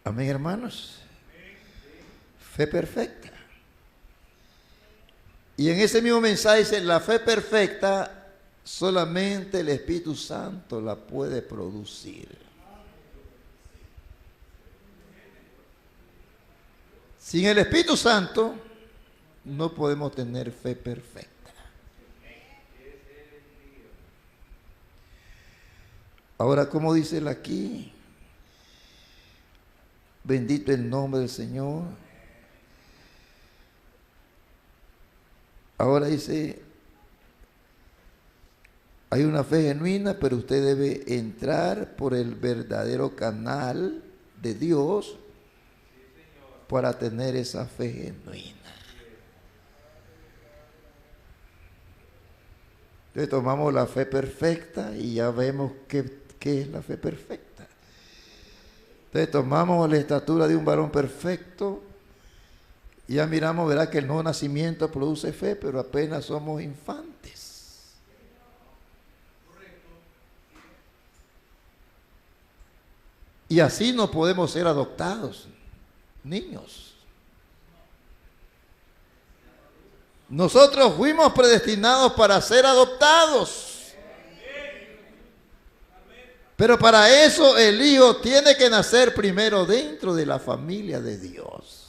Amén, hermanos. Fe perfecta. Y en ese mismo mensaje dice, la fe perfecta solamente el Espíritu Santo la puede producir. Sin el Espíritu Santo no podemos tener fe perfecta. Ahora, ¿cómo dice él aquí? Bendito el nombre del Señor. Ahora dice, hay una fe genuina, pero usted debe entrar por el verdadero canal de Dios para tener esa fe genuina. Entonces tomamos la fe perfecta y ya vemos qué es la fe perfecta. Entonces tomamos la estatura de un varón perfecto y ya miramos, verá que el nuevo nacimiento produce fe, pero apenas somos infantes. Y así no podemos ser adoptados, niños. Nosotros fuimos predestinados para ser adoptados. Pero para eso el hijo tiene que nacer primero dentro de la familia de Dios.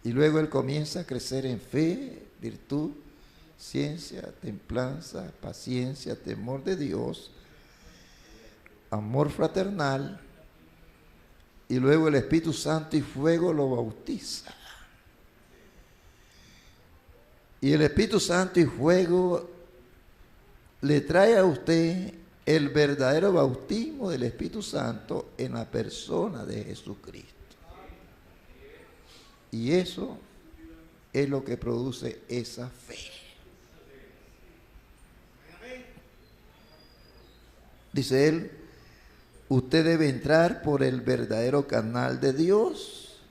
Y luego él comienza a crecer en fe, virtud, ciencia, templanza, paciencia, temor de Dios, amor fraternal. Y luego el Espíritu Santo y fuego lo bautiza. Y el Espíritu Santo y fuego le trae a usted el verdadero bautismo del Espíritu Santo en la persona de Jesucristo. Y eso es lo que produce esa fe. Dice él, usted debe entrar por el verdadero canal de Dios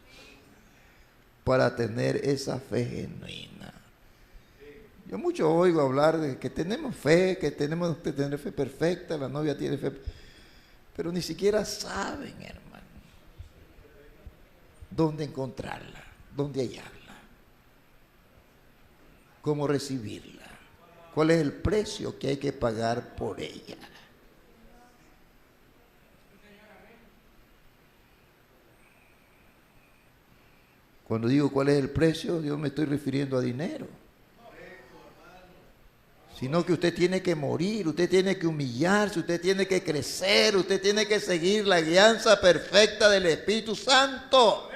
para tener esa fe genuina. Yo mucho oigo hablar de que tenemos fe, que tenemos que tener fe perfecta, la novia tiene fe, pero ni siquiera saben, hermano, dónde encontrarla, dónde hallarla, cómo recibirla, cuál es el precio que hay que pagar por ella. Cuando digo cuál es el precio, yo me estoy refiriendo a dinero. Sino que usted tiene que morir, usted tiene que humillarse, usted tiene que crecer, usted tiene que seguir la guianza perfecta del Espíritu Santo.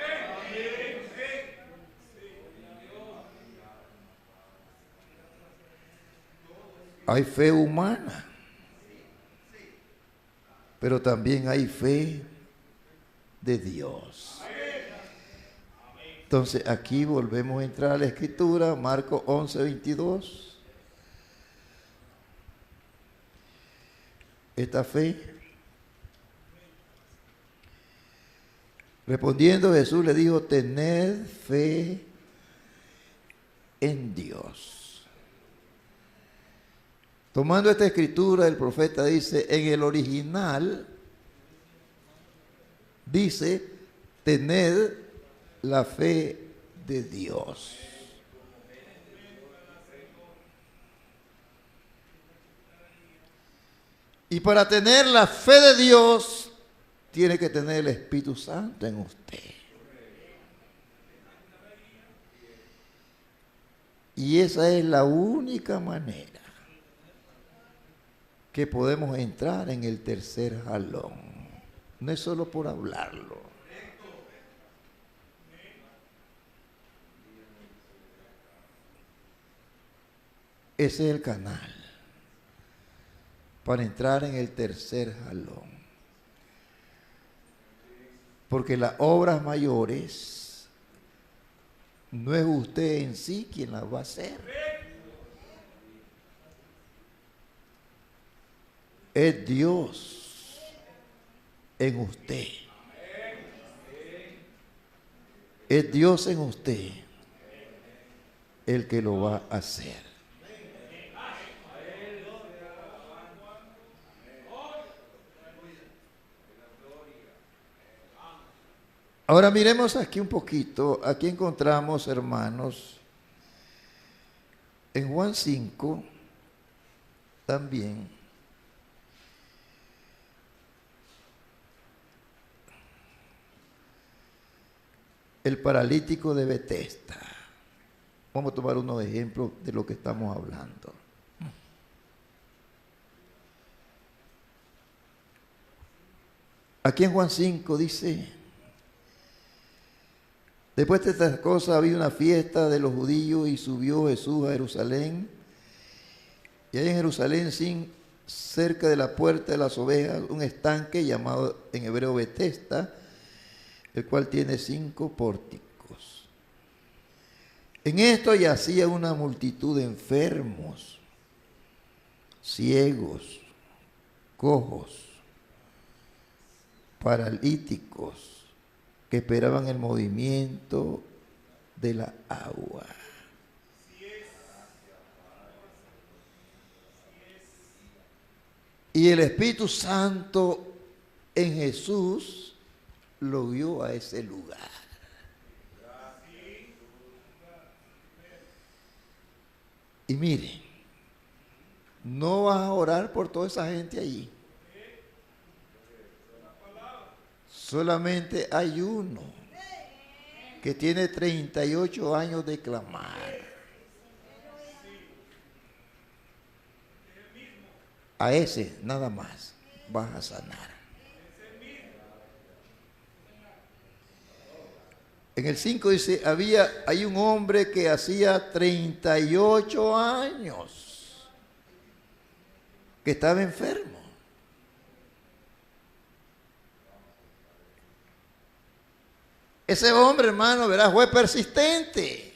Hay fe humana, pero también hay fe de Dios. Entonces aquí volvemos a entrar a la Escritura, Marcos 11:22. Esta fe. Respondiendo Jesús le dijo, tened fe en Dios. Tomando esta escritura, el profeta dice, en el original, dice, tened la fe de Dios. Y para tener la fe de Dios, tiene que tener el Espíritu Santo en usted. Y esa es la única manera que podemos entrar en el tercer jalón. No es solo por hablarlo. Ese es el canal para entrar en el tercer jalón. Porque las obras mayores no es usted en sí quien las va a hacer. Es Dios en usted. Es Dios en usted el que lo va a hacer. Ahora miremos aquí un poquito. Aquí encontramos, hermanos, en Juan 5 también el paralítico de Betesda. Vamos a tomar unos ejemplos de lo que estamos hablando. Aquí en Juan 5 dice, después de estas cosas había una fiesta de los judíos y subió Jesús a Jerusalén. Y hay en Jerusalén, cerca de la puerta de las ovejas, un estanque llamado en hebreo Betesda, el cual tiene 5 pórticos. En esto yacía una multitud de enfermos, ciegos, cojos, paralíticos, que esperaban el movimiento de la agua. Y el Espíritu Santo en Jesús lo guió a ese lugar. Y miren, no vas a orar por toda esa gente allí. Solamente hay uno que tiene 38 años de clamar. A ese nada más vas a sanar. En el 5 dice, hay un hombre que hacía 38 años que estaba enfermo. Ese hombre, hermano, verás, fue persistente.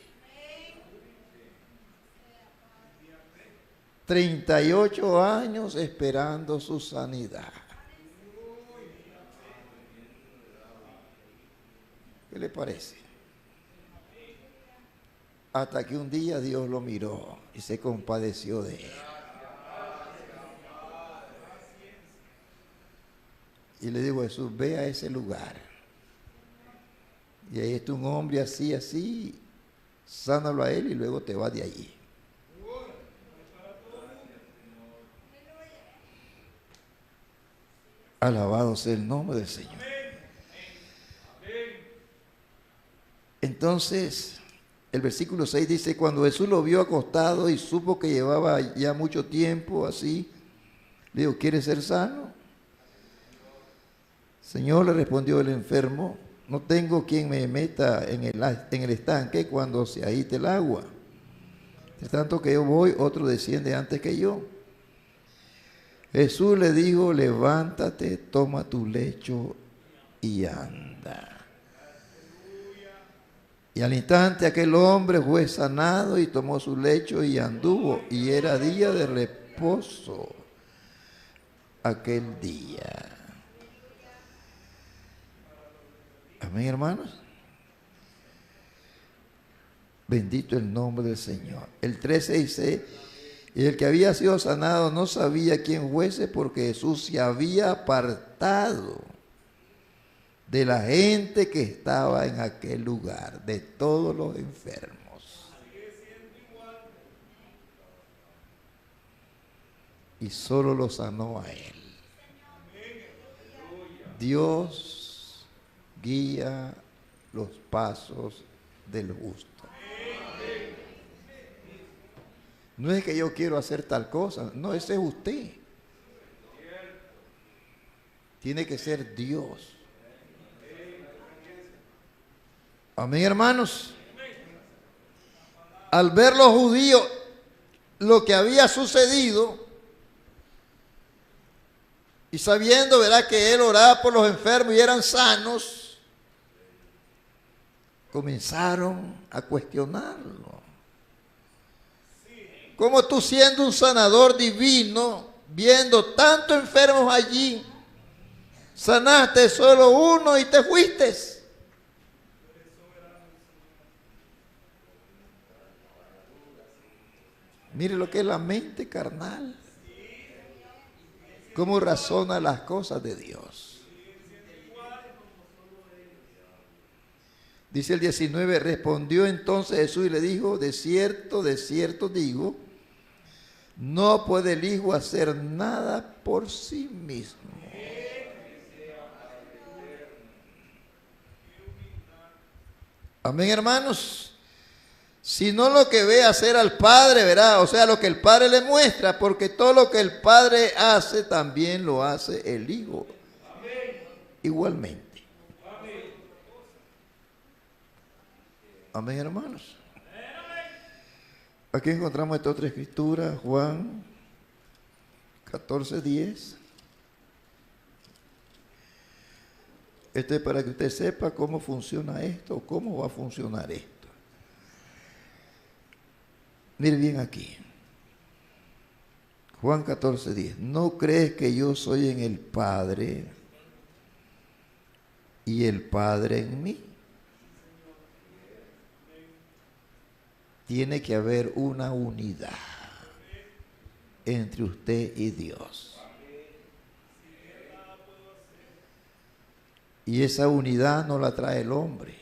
38 años esperando su sanidad. ¿Qué le parece? Hasta que un día Dios lo miró y se compadeció de él. Y le dijo a Jesús, ve a ese lugar. Y ahí está un hombre así, así, sánalo a él y luego te vas de allí. Alabado sea el nombre del Señor. Entonces, el versículo 6 dice, cuando Jesús lo vio acostado y supo que llevaba ya mucho tiempo así, le dijo, ¿quieres ser sano? Señor, le respondió el enfermo, no tengo quien me meta en el estanque cuando se agite el agua. De tanto que yo voy, otro desciende antes que yo. Jesús le dijo, levántate, toma tu lecho y anda. Y al instante aquel hombre fue sanado y tomó su lecho y anduvo. Y era día de reposo aquel día. Amén, hermanos. Bendito el nombre del Señor. El 13 dice, y el que había sido sanado no sabía quién fuese, porque Jesús se había apartado de la gente que estaba en aquel lugar, de todos los enfermos. Y solo lo sanó a él. Dios guía los pasos del justo. No es que yo quiero hacer tal cosa, no, ese es usted. Tiene que ser Dios. Amén, hermanos. Al ver los judíos lo que había sucedido y sabiendo, ¿verdad?, que él oraba por los enfermos y eran sanos, comenzaron a cuestionarlo. ¿Cómo tú, siendo un sanador divino, viendo tantos enfermos allí, sanaste solo uno y te fuiste? Mire lo que es la mente carnal. Cómo razona las cosas de Dios. Dice el 19, respondió entonces Jesús y le dijo, de cierto digo, no puede el Hijo hacer nada por sí mismo. Amén, hermanos. Sino lo que ve hacer al Padre, verá, o sea, lo que el Padre le muestra, porque todo lo que el Padre hace, también lo hace el Hijo. Igualmente. Amén, hermanos. Aquí encontramos esta otra escritura, Juan 14:10. Esto es para que usted sepa cómo funciona esto, cómo va a funcionar esto. Mire bien aquí. Juan 14:10. ¿No crees que yo soy en el Padre y el Padre en mí? Tiene que haber una unidad entre usted y Dios. Y esa unidad no la trae el hombre.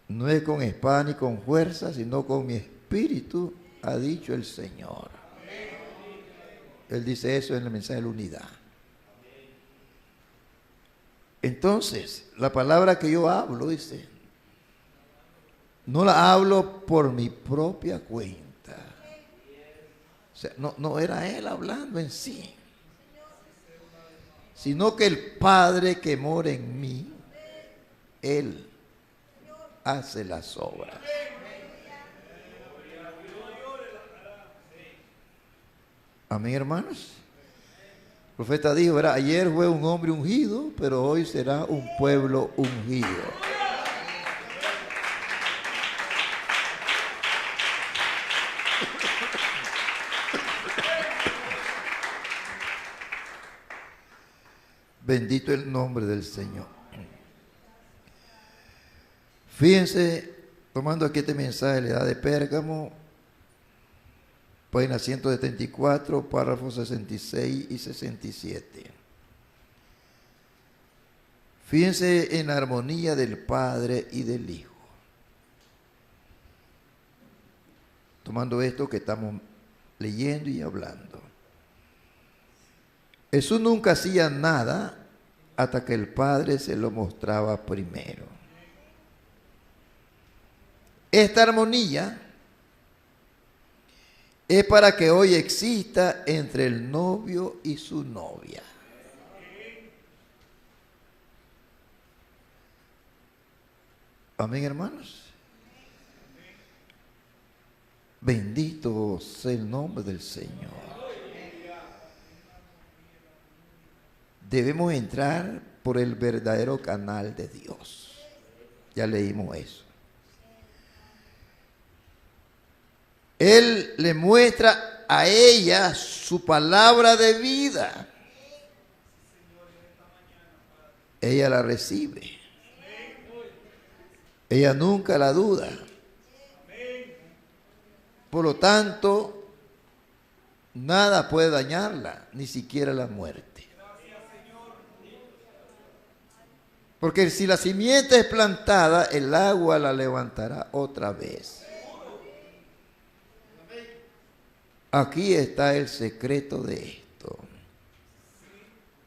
No es con espada ni con fuerza, sino con mi espíritu, ha dicho el Señor. Él dice eso en el mensaje de la unidad. Entonces, la palabra que yo hablo, dice, no la hablo por mi propia cuenta. O sea, no era él hablando en sí, sino que el Padre que mora en mí, él hace las obras. Amén, hermanos. El profeta dijo, ¿verdad? Ayer fue un hombre ungido, pero hoy será un pueblo ungido. Bendito el nombre del Señor. Fíjense, tomando aquí este mensaje de la edad de Pérgamo, página 174, párrafos 66 y 67. Fíjense en la armonía del Padre y del Hijo. Tomando esto que estamos leyendo y hablando. Jesús nunca hacía nada hasta que el Padre se lo mostraba primero. Esta armonía es para que hoy exista entre el novio y su novia. Amén, hermanos. Bendito sea el nombre del Señor. Debemos entrar por el verdadero canal de Dios. Ya leímos eso. Él le muestra a ella su palabra de vida. Ella la recibe. Ella nunca la duda. Por lo tanto, nada puede dañarla, ni siquiera la muerte. Porque si la simiente es plantada, el agua la levantará otra vez. Aquí está el secreto de esto.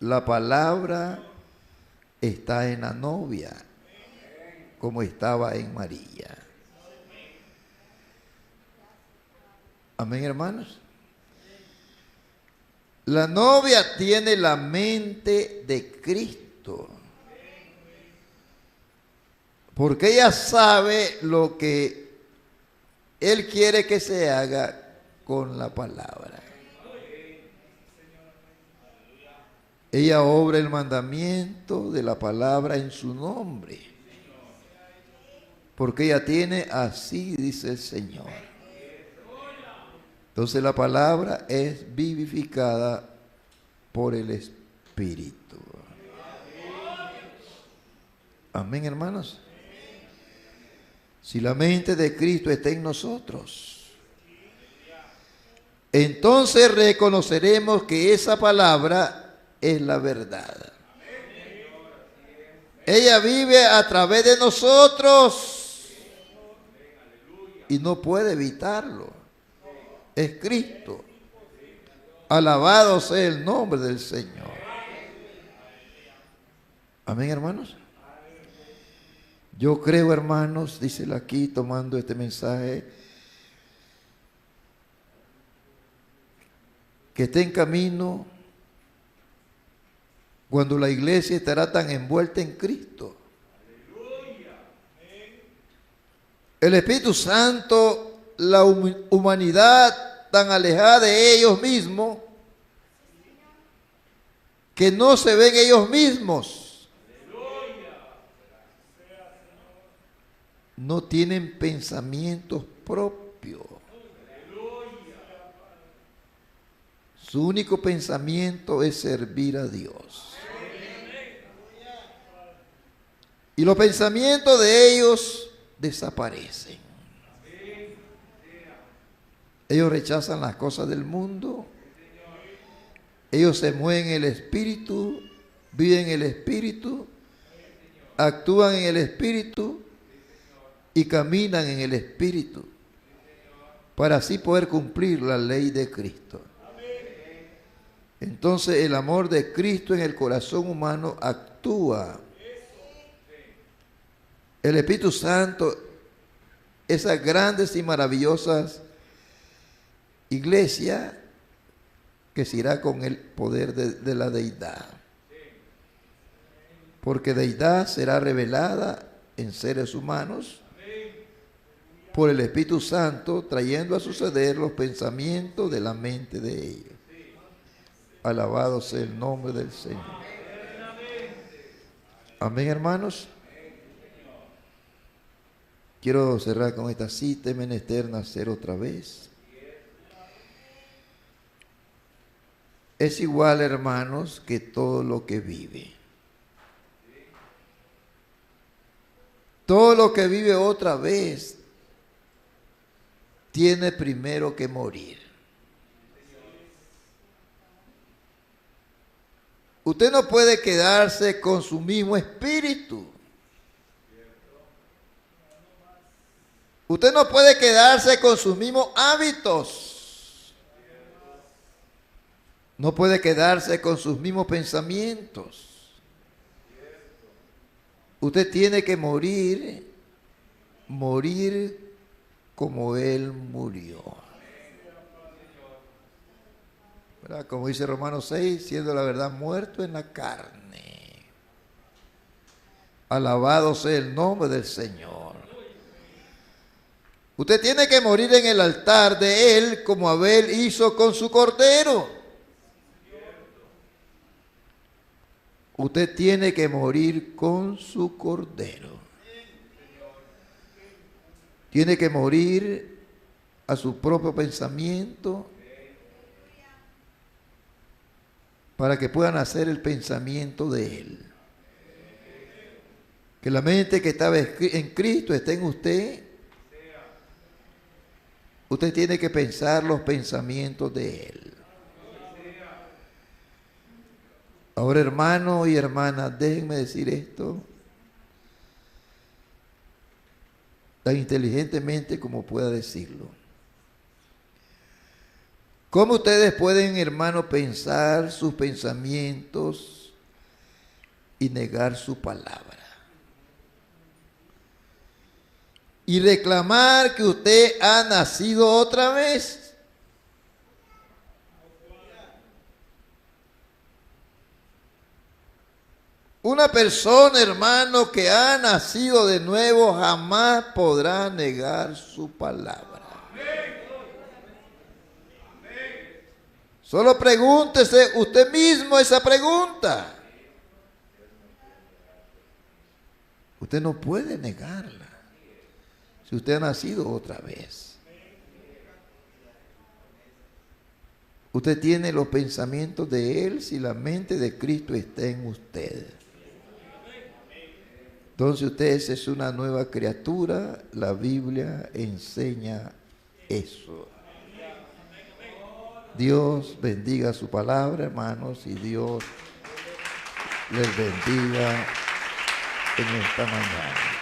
La palabra está en la novia, como estaba en María. Amén, hermanos. La novia tiene la mente de Cristo, porque ella sabe lo que Él quiere que se haga con la palabra. Ella obra el mandamiento de la palabra en su nombre, porque ella tiene así, dice el Señor. Entonces la palabra es vivificada por el Espíritu. Amén, hermanos. Si la mente de Cristo está en nosotros, entonces reconoceremos que esa palabra es la verdad. Ella vive a través de nosotros y no puede evitarlo. Es Cristo. Alabado sea el nombre del Señor. Amén, hermanos. Yo creo, hermanos, dice él aquí tomando este mensaje, que está en camino cuando la iglesia estará tan envuelta en Cristo. El Espíritu Santo, la humanidad tan alejada de ellos mismos, que no se ven ellos mismos. No tienen pensamientos propios. Su único pensamiento es servir a Dios. Y los pensamientos de ellos desaparecen. Ellos rechazan las cosas del mundo. Ellos se mueven en el Espíritu, viven en el Espíritu, actúan en el Espíritu y caminan en el Espíritu, para así poder cumplir la ley de Cristo. Entonces el amor de Cristo en el corazón humano actúa. El Espíritu Santo, esas grandes y maravillosas iglesias que se irá con el poder de la deidad. Porque deidad será revelada en seres humanos por el Espíritu Santo, trayendo a suceder los pensamientos de la mente de ellos. Alabado sea el nombre del Señor. Amén, hermanos. Quiero cerrar con esta cita: es menester nacer otra vez. Es igual, hermanos, que todo lo que vive. Todo lo que vive otra vez tiene primero que morir. Usted no puede quedarse con su mismo espíritu. Usted no puede quedarse con sus mismos hábitos. No puede quedarse con sus mismos pensamientos. Usted tiene que morir como Él murió. ¿Verdad? Como dice Romanos 6, siendo la verdad muerto en la carne. Alabado sea el nombre del Señor. Usted tiene que morir en el altar de Él como Abel hizo con su cordero. Usted tiene que morir con su cordero. Tiene que morir a su propio pensamiento para que puedan hacer el pensamiento de Él. Que la mente que estaba en Cristo esté en usted. Usted tiene que pensar los pensamientos de Él. Ahora, hermano y hermana, déjenme decir esto tan inteligentemente como pueda decirlo. ¿Cómo ustedes pueden, hermano, pensar sus pensamientos y negar su palabra? Y reclamar que usted ha nacido otra vez. Una persona, hermano, que ha nacido de nuevo jamás podrá negar su palabra. Solo pregúntese usted mismo esa pregunta. Usted no puede negarla si usted ha nacido otra vez. Usted tiene los pensamientos de Él si la mente de Cristo está en usted. Entonces usted es una nueva criatura. La Biblia enseña eso. Dios bendiga su palabra, hermanos, y Dios les bendiga en esta mañana.